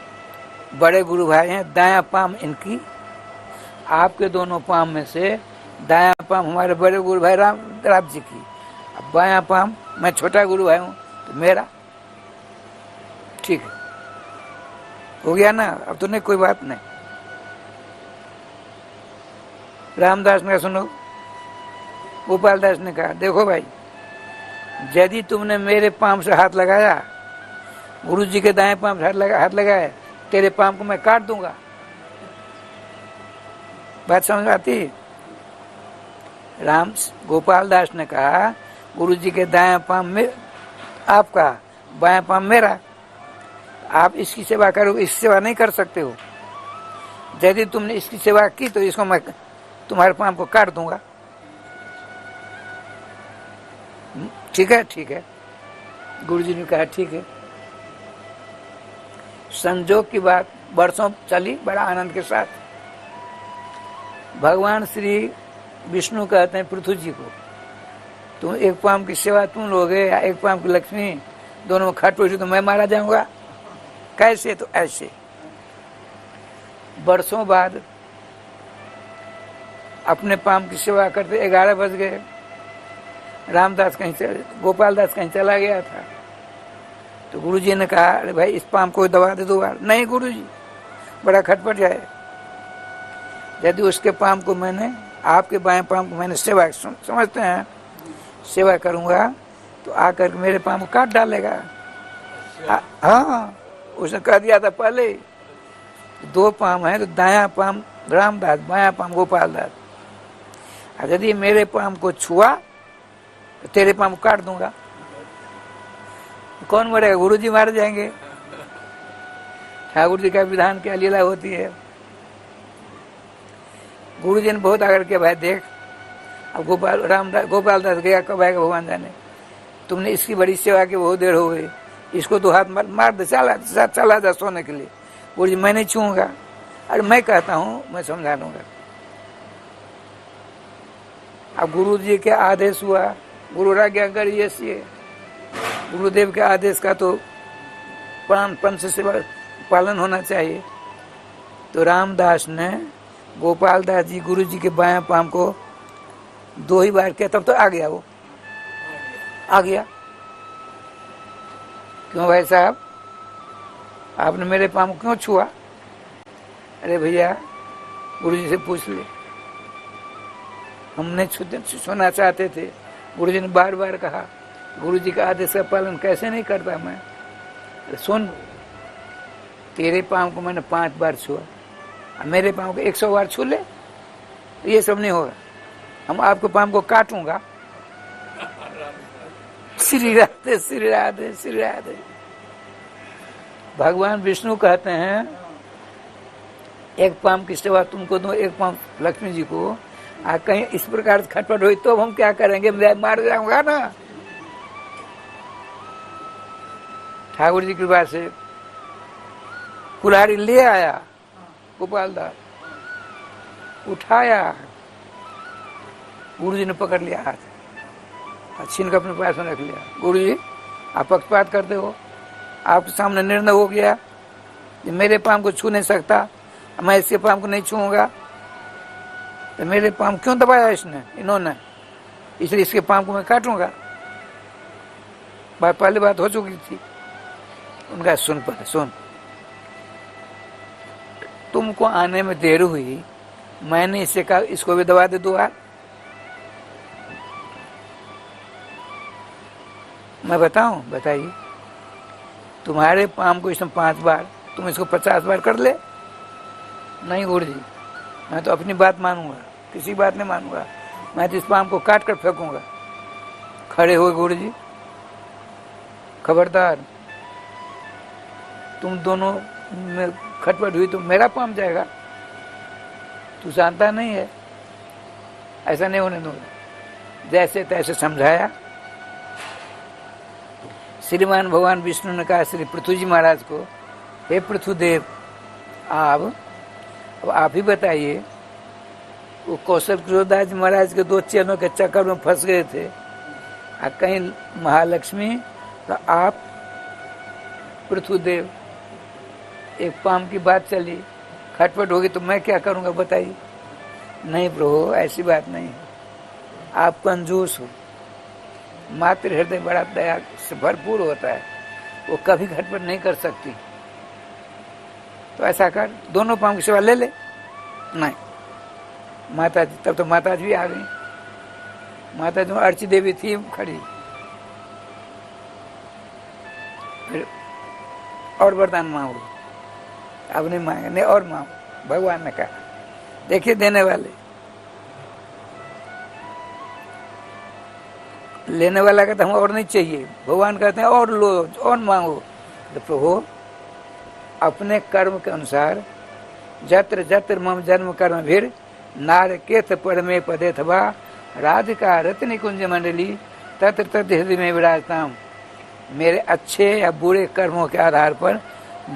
बड़े गुरु भाई हैं, दायां पाम इनकी, आपके दोनों पाम में से दायां पाम हमारे बड़े गुरु भाई राम जी की, अब बायां पाम मैं छोटा गुरु भाई हूं, तो मेरा। ठीक है, हो गया ना, अब तो नहीं कोई बात नहीं। रामदास ने सुनो, गोपाल दास ने कहा, देखो भाई, यदि तुमने मेरे पाम से हाथ लगाया, गुरु जी के दाएं पाम से हाथ लगाया, तेरे पाम को मैं काट दूंगा। बात समझ आती? गोपाल दास ने कहा, गुरु जी के दाएं पाम में आपका, बाएं पाम मेरा, आप इसकी सेवा करोगे, इसकी सेवा नहीं कर सकते हो। यदि तुमने इसकी सेवा की तो इसको मैं तुम्हारे पाम को काट दूंगा। ठीक है, ठीक है। गुरु जी ने कहा ठीक है। संजोग की बात वर्षों चली बड़ा आनंद के साथ। भगवान श्री विष्णु कहते हैं पृथ्वी जी को, तुम एक पाम की सेवा तुम लोगे या एक पाम की लक्ष्मी, दोनों में खट पड़ी तो मैं मारा जाऊंगा। कैसे? तो ऐसे। वर्षों बाद अपने पाम की सेवा करते 11 बज गए। रामदास गोपाल दास कहीं चला गया था, तो गुरुजी ने कहा, अरे भाई इस पाम को दबा दे 2 बार। नहीं गुरुजी, बड़ा खटपट जाए। यदि उसके पाम को मैंने, आपके बाएं पाम को मैंने सेवा, समझते हैं, सेवा करूंगा तो आकर मेरे पाम को काट डालेगा। हाँ, उसने कह दिया था पहले 2 पाम है तो दाया पाम रामदास, बाया पाम गोपाल दास। और यदि मेरे पाम को छुआ तो तेरे पाम काट दूंगा। कौन मरेगा? गुरु जी मार जाएंगे। ठाकुर जी का विधान क्या लीला होती है। गुरु जी ने बहुत आग्रह किया, भाई देख अब गोपाल दास गया, कब आएगा भगवान जाने। तुमने इसकी बड़ी सेवा की, बहुत देर हो गई, इसको तो हाथ मार दे, चला जा सोने के लिए। गुरु जी मैं नहीं छूऊंगा। अरे मैं कहता हूँ, मैं समझा लूंगा। अब गुरु जी के आदेश हुआ, गुरु आज्ञा करिए, गुरुदेव के आदेश का तो प्राण से पालन होना चाहिए। तो रामदास ने गोपाल दास जी गुरु जी के बाएं पाम को 2 ही बार किया, तब तो आ गया, वो आ गया। क्यों भाई साहब, आपने मेरे पाम को क्यों छुआ? अरे भैया गुरु जी से पूछ ले, हमने छूना चाहते थे। गुरु जी ने बार बार कहा, गुरु जी का आदेश का पालन कैसे नहीं करता मैं? अरे सुन, तेरे पाँव को मैंने 5 बार छुआ, मेरे पाँव को 100 बार छू ले तो ये सब नहीं होगा। हम आपके पाँव को काटूंगा। श्री राधे श्री राधे श्री राधे। भगवान विष्णु कहते हैं, एक पाँव की सेवा तुमको दो, एक पाँव लक्ष्मी जी को। कहीं इस प्रकार से खटपट हुई तो हम क्या करेंगे? मैं मार जाऊंगा ना। ठाकुर जी की कृपा से कुल्हाड़ी ले आया गोपाल दास, उठाया, गुरु जी ने पकड़ लिया हाथ, छीन कर अपने पास में रख लिया। गुरु जी आप पक्षपात करते हो, आपके सामने निर्णय हो गया कि मेरे पाँव को छू नहीं सकता, मैं इसके पाँव को नहीं छूऊंगा। तो मेरे पाँव क्यों दबाया इन्होंने? इसलिए इसके पाँव को मैं काटूंगा। पहले बात हो चुकी थी। उनका सुन, तुमको आने में देर हुई, मैंने इससे कहा इसको भी दबा दे 2 हाथ। मैं बताऊं? बताइए। तुम्हारे पाम को इसने 5 बार, तुम इसको 50 बार कर ले? नहीं गुरु जी, मैं तो अपनी बात मानूंगा, किसी बात नहीं मानूंगा। मैं तो इस पाम को काट कर फेंकूंगा। खड़े हुए गुरु जी, खबरदार, तुम दोनों में खटपट हुई तो मेरा पाम जाएगा। तू जानता नहीं है, ऐसा नहीं होने दूंगा। जैसे तैसे समझाया। श्रीमान भगवान विष्णु ने कहा श्री पृथ्वी जी महाराज को, हे पृथ्वीदेव, अब आप ही बताइए, वो कौशल क्रोधदास जी महाराज के 2 चेलों के चक्कर में फंस गए थे, कहीं महालक्ष्मी तो आप पृथ्वीदेव, एक पाम की बात चली, खटपट होगी तो मैं क्या करूंगा बताइए? नहीं प्रभु, ऐसी बात नहीं है, आप कंजूस हो। मातृ हृदय बड़ा दया से भरपूर होता है, वो कभी खटपट नहीं कर सकती। तो ऐसा कर, दोनों पाम की सेवा ले ले। नहीं, माता जी, तब तो माता जी भी आ गई। माता जी अर्ची देवी थी खड़ी। फिर और वरदान मांगो। अब नहीं मांगे, नहीं और मांगो। भगवान ने कहा, देखिए देने वाले, लेने वाला कहता हम और नहीं चाहिए, भगवान कहते हैं और लो, और मांगो। तो प्रभु अपने कर्म के अनुसार जत्र जत्र मम जन्म कर्म भीर नारकेत परमे पदे थवा राधिका रत्न कुंज मंडली तत्र तत्र हृदय में विराजता हूँ। मेरे अच्छे या बुरे कर्मों के आधार पर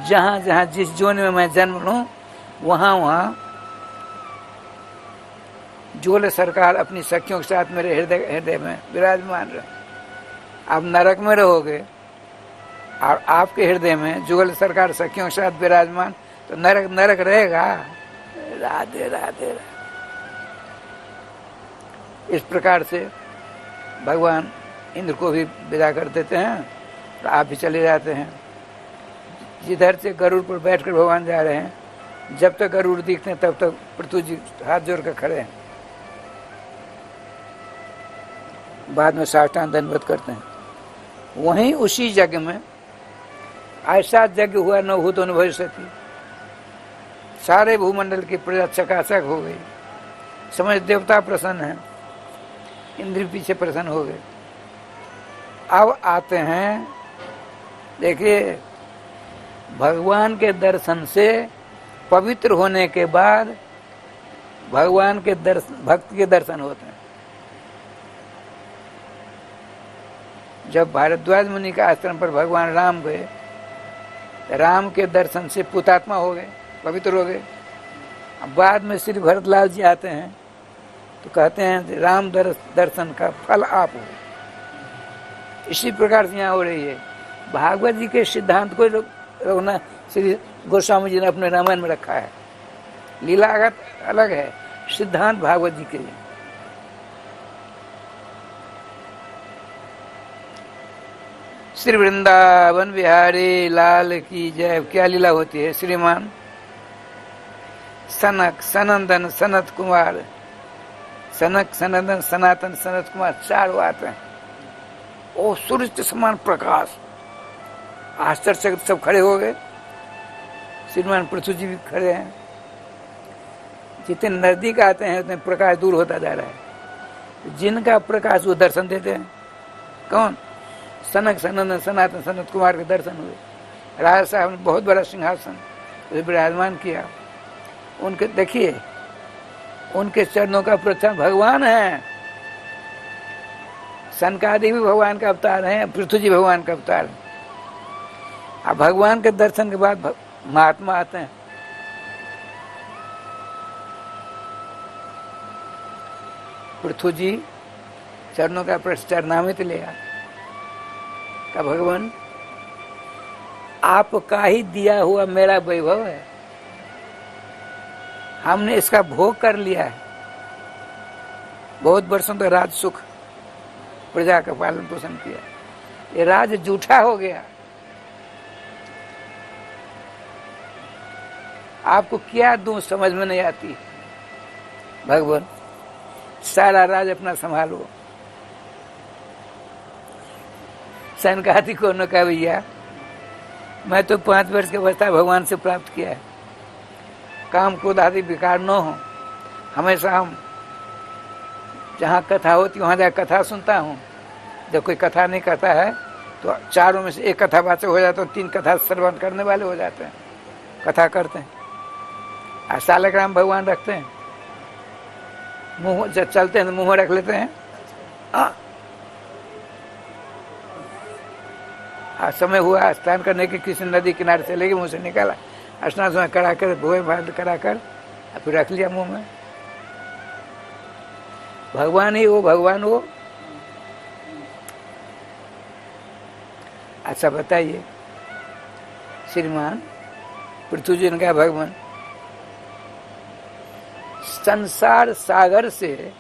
जहाँ जहाँ जिस जोन में मैं जन्म लूँ, वहाँ वहाँ जोल सरकार अपनी सखियों के साथ मेरे हृदय में विराजमान रहे। आप नरक में रहोगे और आपके हृदय में जुगल सरकार सखियों के साथ विराजमान, तो नरक नरक रहेगा। राधे राधे। इस प्रकार से भगवान इंद्र को भी विदा कर देते हैं, तो आप भी चले जाते हैं। जिधर से गरुड़ पर बैठकर भगवान जा रहे हैं, जब तक गरुड़ दिखते हैं तब तक पृथ्वी जी हाथ जोड़ कर खड़े हैं। बाद में साष्टांग दंडवत करते हैं। वहीं उसी जगह में ऐसा यज्ञ हुआ न भूतो न भविष्यति, सारे भूमंडल की प्रजा चकाचक हो गई, समझ देवता प्रसन्न है, इंद्र पीछे प्रसन्न हो गए। अब आते हैं, देखिए भगवान के दर्शन से पवित्र होने के बाद भगवान के दर्शन, भक्त के दर्शन होते हैं। जब भारद्वाज मुनि के आश्रम पर भगवान राम गए, राम के दर्शन से पुतात्मा हो गए, पवित्र हो गए। अब बाद में श्री भरतलाल जी आते हैं तो कहते हैं राम दर्शन का फल आप हो। इसी प्रकार से यहाँ हो रही है। भागवत जी के सिद्धांत को रघुनाथ श्री गोस्वामी जी ने अपने रामायण में रखा है। लीलागत अलग है, सिद्धांत भागवत जी के लिए। श्री वृंदावन बिहारी लाल की जय। क्या लीला होती है? श्रीमान सनक, सनंदन, सनत कुमार, सनक, सनंदन, सनातन, सनत कुमार, चारों आते हैं। ओ सूर्य के समान प्रकाश। आश्चर्य सब खड़े हो गए। श्रीमान पृथ्वी जी भी खड़े हैं। जितने नजदीक आते हैं उतने प्रकाश दूर होता जा रहा है। जिनका प्रकाश वो दर्शन देते हैं। कौन? सनक, सनंदन, सनातन, सनत कुमार के दर्शन हुए। राजा साहब ने बहुत बड़ा सिंहासन विराजमान किया। उनके देखिए, उनके चरणों का प्रथम भगवान है। सनकादि भी भगवान का अवतार है, पृथ्वी जी भगवान का अवतार है। अब भगवान के दर्शन के बाद महात्मा आते हैं। पृथ्वी जी चरणों का चरणामृत लिया। का भगवान आपका ही दिया हुआ मेरा वैभव है, हमने इसका भोग कर लिया है। बहुत वर्षों तक राज सुख प्रजा का पालन पोषण किया। ये राज झूठा हो गया। आपको क्या दूं समझ में नहीं आती। भगवान सारा राज अपना संभालो। सनकादि को न कहा भैया मैं तो 5 वर्ष की अवस्था भगवान से प्राप्त किया है। काम क्रोध आदि विकार न हो। हमेशा हम जहाँ कथा होती वहाँ जाकर कथा सुनता हूँ। जब कोई कथा नहीं करता है तो चारों में से एक कथावाचक हो जाता है, 3 कथा श्रवण करने वाले हो जाते हैं, कथा करते हैं। और सालग्राम भगवान रखते हैं, मुंह जब चलते हैं तो मुंह में रख लेते हैं। समय हुआ स्नान करने के, किसी नदी किनारे चले गए, मुंह से निकाला, स्नान करा कर भोए भात करा कर फिर रख लिया मुंह में। भगवान ही वो, भगवान वो। अच्छा बताइए श्रीमान पृथ्वी जी ने कहा भगवान संसार सागर से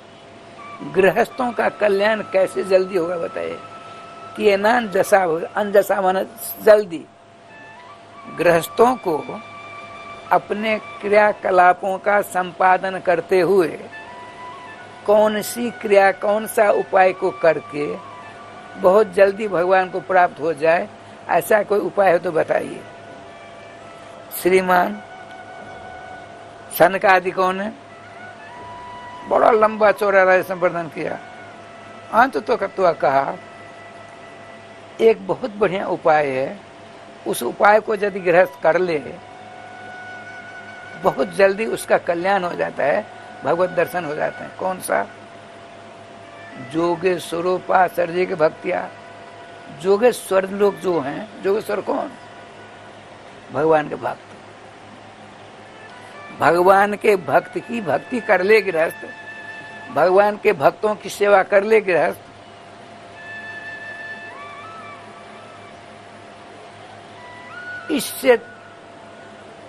गृहस्थों का कल्याण कैसे जल्दी होगा बताइए। कि अनजसा माने जल्दी। गृहस्थों को अपने क्रियाकलापों का संपादन करते हुए कौन सी क्रिया, कौन सा उपाय को करके बहुत जल्दी भगवान को प्राप्त हो जाए, ऐसा कोई उपाय हो तो बताइए। श्रीमान सनकादि कौन है? बड़ा लंबा चौड़ा राज संवर्धन किया। अंत तो कहा एक बहुत बढ़िया उपाय है, उस उपाय को यदि गृहस्थ कर ले बहुत जल्दी उसका कल्याण हो जाता है, भगवत दर्शन हो जाते हैं। कौन सा? जोगेश्वरोपासर जी की भक्तियां। जोगेश्वर लोग जो हैं, जोगेश्वर कौन? भगवान के भक्त। भगवान के भक्त की भक्ति कर ले गृहस्थ, भगवान के भक्तों की सेवा कर ले गृहस्थ, इससे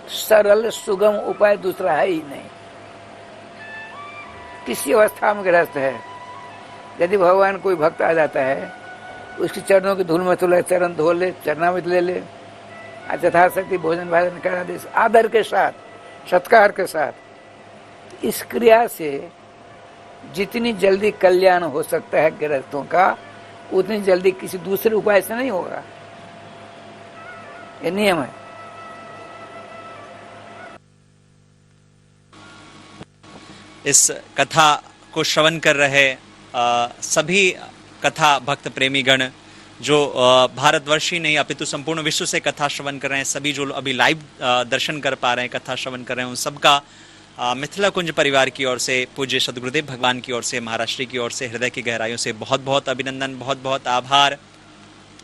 सरल सुगम उपाय दूसरा है ही नहीं। किसी अवस्था में गृहस्थ है, यदि भगवान कोई भक्त आ जाता है, उसके चरणों की धूल में तो चरण धो ले, चरणामृत ले ले, यथाशक्ति भोजन भाजन करा दे, आदर के साथ, सत्कार के साथ। इस क्रिया से जितनी जल्दी कल्याण हो सकता है गृहस्थों का, उतनी जल्दी किसी दूसरे उपाय से नहीं होगा। ये नियम है। इस कथा को श्रवण कर रहे सभी कथा भक्त प्रेमीगण जो भारतवर्ष ही नहीं अपितु संपूर्ण विश्व से कथा श्रवण कर रहे हैं, सभी जो अभी लाइव दर्शन कर पा रहे हैं, कथा श्रवण कर रहे हैं, उन सबका मिथिला कुंज परिवार की ओर से, पूज्य सद्गुरुदेव भगवान की ओर से, महाराष्ट्र की ओर से हृदय की गहराइयों से बहुत बहुत अभिनंदन, बहुत बहुत आभार।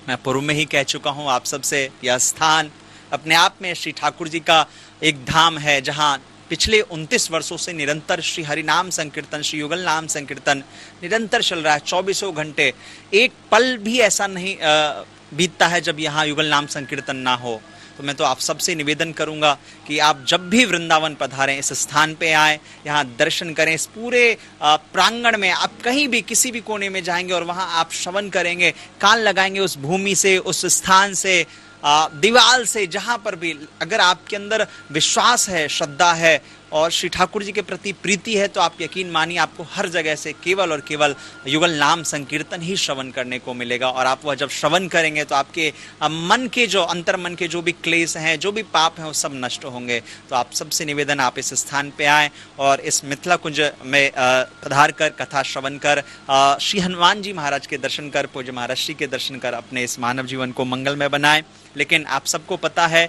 मैं पूर्व में ही कह चुका हूँ आप सबसे, यह स्थान अपने आप में श्री ठाकुर जी का एक धाम है, जहाँ पिछले 29 वर्षों से निरंतर श्री हरिनाम संकीर्तन, श्री युगल नाम संकीर्तन निरंतर चल रहा है। 24 घंटे, एक पल भी ऐसा नहीं बीतता है जब यहाँ युगल नाम संकीर्तन ना हो। तो मैं तो आप सबसे निवेदन करूंगा कि आप जब भी वृंदावन पधारें, इस स्थान पे आएं, यहाँ दर्शन करें। इस पूरे प्रांगण में आप कहीं भी किसी भी कोने में जाएंगे और वहाँ आप श्रवण करेंगे, कान लगाएंगे उस भूमि से, उस स्थान से, दीवाल से, जहां पर भी अगर आपके अंदर विश्वास है, श्रद्धा है और श्री ठाकुर जी के प्रति प्रीति है, तो आप यकीन मानिए आपको हर जगह से केवल और केवल युगल नाम संकीर्तन ही श्रवण करने को मिलेगा। और आप वह जब श्रवण करेंगे तो आपके मन के जो अंतर मन के जो भी क्लेश हैं, जो भी पाप हैं, वो सब नष्ट होंगे। तो आप सबसे निवेदन, आप इस स्थान पे आएँ और इस मिथिला कुंज में पधार कर, कथा श्रवण कर, श्री हनुमान जी महाराज के दर्शन कर, पूज्य महाराष्ट्र के दर्शन कर अपने इस मानव जीवन को मंगलमय बनाएं। लेकिन आप सबको पता है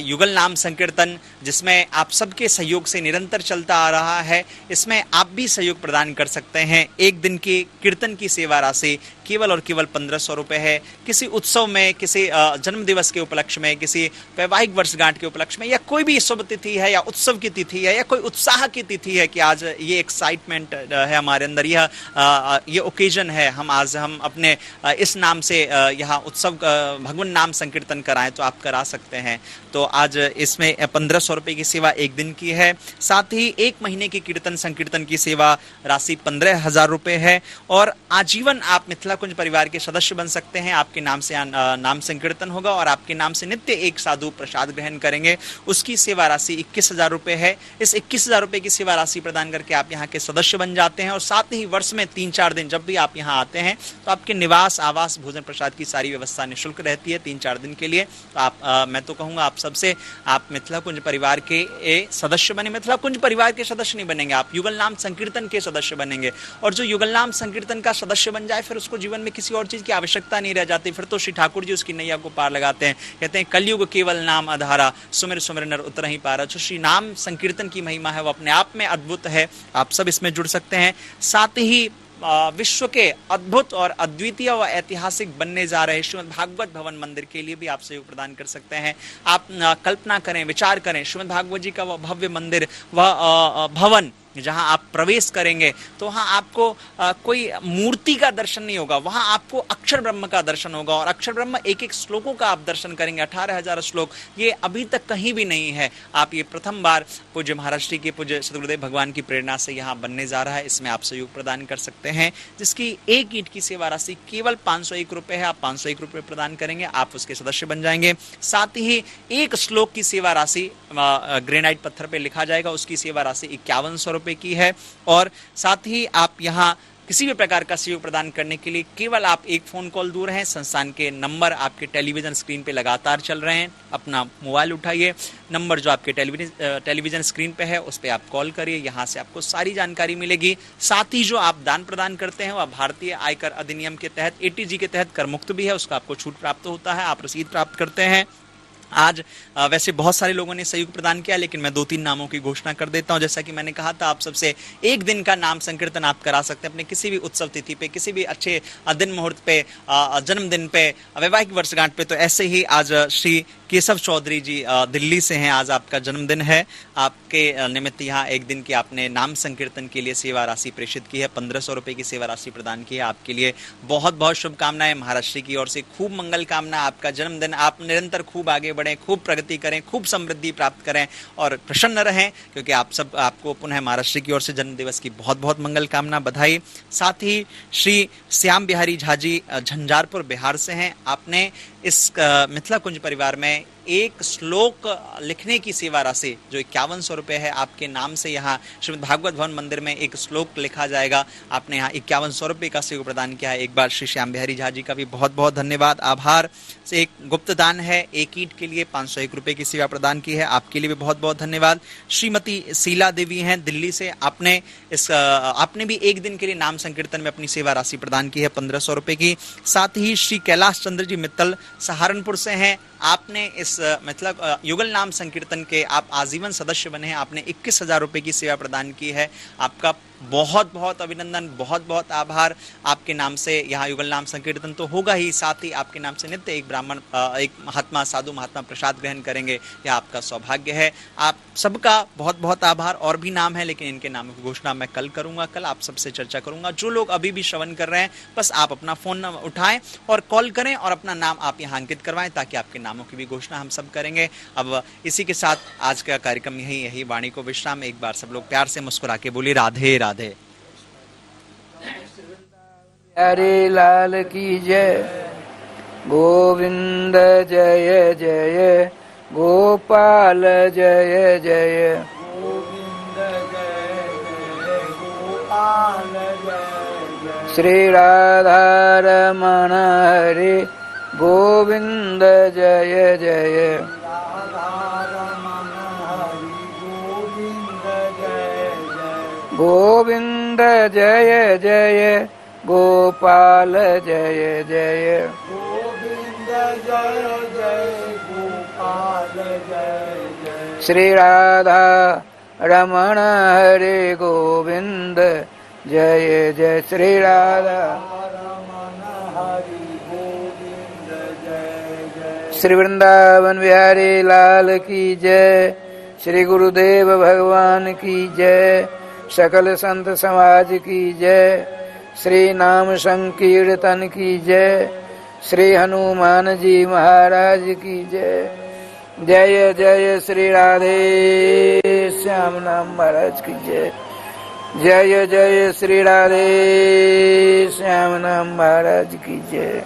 युगल नाम संकीर्तन जिसमें आप सबके सहयोग से निरंतर चलता आ रहा है, इसमें आप भी सहयोग प्रदान कर सकते हैं। एक दिन की कीर्तन की सेवा राशि केवल और केवल 1500 रुपये है। किसी उत्सव में, किसी जन्म दिवस के उपलक्ष्य में, किसी वैवाहिक वर्षगांठ के उपलक्ष्य में, या कोई भी शुभ तिथि है या उत्सव की तिथि है या कोई उत्साह की तिथि है कि आज ये एक्साइटमेंट है हमारे अंदर, ये ओकेजन है, हम अपने इस नाम से यहाँ उत्सव भगवान नाम संकीर्तन कराएं, तो आप करा सकते हैं। तो आज इसमें 1500 रुपये की सेवा एक दिन की है। साथ ही एक महीने की कीर्तन संकीर्तन की सेवा राशि 15,000 रुपये है। और आजीवन आप मिथिला कुंज परिवार के सदस्य बन सकते हैं। आपके नाम से नाम संकीर्तन होगा और आपके नाम से नित्य एक साधु प्रसाद ग्रहण करेंगे, उसकी सेवा राशि 21,000 रुपये है। इस 21,000 रुपये की सेवा राशि प्रदान करके आप यहाँ के सदस्य बन जाते हैं। और साथ ही वर्ष में 3-4 दिन जब भी आप यहाँ आते हैं तो आपके निवास, आवास, भोजन प्रसाद की सारी व्यवस्था निःशुल्क रहती है 3-4 दिन के लिए। तो आप मैं तो कहूँगा आप सबसे, आप मिथिला कुंज परिवार के सदस्य बने। मिथिला कुंज परिवार के सदस्य नहीं बनेंगे, आप युगल नाम संकीर्तन के सदस्य बनेंगे। और जो युगल नाम संकीर्तन का सदस्य बन जाए फिर उसको जीवन में किसी और चीज की आवश्यकता नहीं रह जाती। फिर तो श्री ठाकुर जी उसकी नैया को पार लगाते हैं। कहते हैं कलयुग केवल नाम आधारा, सुमिर सुमिर नर उतर ही पारा। जो श्री नाम संकीर्तन की महिमा है वो अपने आप में अद्भुत है। आप सब इसमें जुड़ सकते हैं। साथ ही विश्व के अद्भुत और अद्वितीय व ऐतिहासिक बनने जा रहे श्रीमद् भागवत भवन मंदिर के लिए भी आप सहयोग प्रदान कर सकते हैं। आप कल्पना करें, विचार करें, श्रीमद् भागवत जी का वह भव्य मंदिर, वह भवन जहां आप प्रवेश करेंगे तो वहां आपको कोई मूर्ति का दर्शन नहीं होगा, वहां आपको अक्षर ब्रह्म का दर्शन होगा। और अक्षर ब्रह्म एक एक श्लोकों का आप दर्शन करेंगे, 18,000 श्लोक, ये अभी तक कहीं भी नहीं है। आप ये प्रथम बार पूज्य महाराष्ट्र के पूज्य सद्गुरुदेव भगवान की प्रेरणा से यहाँ बनने जा रहा है। इसमें आप सहयोग प्रदान कर सकते हैं, जिसकी एक ईंट की सेवा राशि केवल 501 रुपये है। आप 501 रुपये प्रदान करेंगे, आप उसके सदस्य बन जाएंगे। साथ ही एक श्लोक की सेवा राशि ग्रेनाइट पत्थर पे लिखा जाएगा, उसकी सेवा राशि 5100 रुपये की है। और साथ ही आप यहाँ किसी भी प्रकार का सहयोग प्रदान करने के लिए केवल आप एक फोन कॉल दूर हैं। संस्थान के नंबर आपके टेलीविजन स्क्रीन पे लगातार चल रहे हैं। अपना मोबाइल उठाइए, नंबर जो आपके टेलीविजन स्क्रीन पे है उस पर आप कॉल करिए, यहाँ से आपको सारी जानकारी मिलेगी। साथ ही जो आप दान प्रदान करते हैं वह भारतीय आयकर अधिनियम के तहत, ATG के तहत कर मुक्त भी है, उसका आपको छूट प्राप्त होता है, आप रसीद प्राप्त करते हैं। आज वैसे बहुत सारे लोगों ने सहयोग प्रदान किया, लेकिन मैं 2-3 नामों की घोषणा कर देता हूं। जैसा कि मैंने कहा था, आप सबसे एक दिन का नाम संकीर्तन आप करा सकते हैं अपने किसी भी उत्सव तिथि पे, किसी भी अच्छे दिन मुहूर्त पे, जन्मदिन पे, वैवाहिक वर्षगांठ पे। तो ऐसे ही आज श्री केशव चौधरी जी दिल्ली से हैं, आज आपका जन्मदिन है। आपके निमित्त यहाँ एक दिन की आपने नाम संकीर्तन के लिए सेवा राशि प्रेषित की है, 1500 रुपये की सेवा राशि प्रदान की है। आपके लिए बहुत बहुत शुभकामनाएं महाराष्ट्र की ओर से, खूब मंगल कामना। आपका जन्मदिन, आप निरंतर खूब आगे बढ़ें, खूब प्रगति करें, खूब समृद्धि प्राप्त करें और प्रसन्न रहें, क्योंकि आपको पुनः महाराष्ट्र की ओर से जन्म दिवस की बहुत बहुत मंगल कामना, बधाई। साथ ही श्री श्याम बिहारी झा जी झंझारपुर बिहार से हैं। आपने इस मिथिला कुंज परिवार में एक श्लोक लिखने की सेवा राशि जो 5100 रुपये है आपके नाम से यहाँ श्रीमद् भागवत भवन मंदिर में एक श्लोक लिखा जाएगा। आपने यहाँ 5100 रुपये का सेवा प्रदान किया है। एक बार श्री श्याम बिहारी झा जी का भी बहुत बहुत धन्यवाद, आभार। से एक गुप्त दान है, एक ईंट के लिए 501 रुपये की सेवा प्रदान की है, आपके लिए भी बहुत बहुत धन्यवाद। श्रीमती शीला देवी हैं दिल्ली से, आपने भी एक दिन के लिए नाम संकीर्तन में अपनी सेवा राशि प्रदान की है 1500 रुपये की। साथ ही श्री कैलाश चंद्र जी मित्तल सहारनपुर से हैं, आपने इस मतलब युगल नाम संकीर्तन के आप आजीवन सदस्य बने हैं, आपने 21,000 रुपये की सेवा प्रदान की है। आपका बहुत बहुत अभिनंदन, बहुत बहुत आभार। आपके नाम से यहाँ युगल नाम संकीर्तन तो होगा ही, साथ ही आपके नाम से नित्य एक ब्राह्मण, एक महात्मा, साधु महात्मा प्रसाद ग्रहण करेंगे, यह आपका सौभाग्य है। आप सबका बहुत बहुत आभार। और भी नाम है लेकिन इनके नामों की घोषणा मैं कल करूंगा, कल आप सबसे चर्चा करूंगा। जो लोग अभी भी श्रवण कर रहे हैं बस आप अपना फोन उठाएं और कॉल करें और अपना नाम आप यहाँ अंकित करवाएं ताकि आपके नामों की भी घोषणा हम सब करेंगे। अब इसी के साथ आज का कार्यक्रम यही वाणी को विश्राम। एक बार सब लोग प्यार से मुस्कुरा के बोलिए राधे राधे। हरे लाल की जय, गोविंद जय जय, गोपाल जय जय, गोविंद जय जय, गोपाल जय जय, श्री राधा रमण हरे गोविंद जय जय, गोविंद जय जय, गोपाल जय जय, गोविंद जय जय, गोपाल जय जय, श्री राधा रमण हरे गोविंद जय जय, श्री राधा रमण हरे गोविंद जय जय, श्री वृंदावन बिहारी लाल की जय, श्री गुरुदेव भगवान की जय, सकल संत समाज की जय, श्री नाम संकीर्तन की जय, श्री हनुमान जी महाराज की जय। जय जय श्री राधे श्याम नाम महाराज की जय। जय जय श्री राधे श्याम नाम महाराज की जय।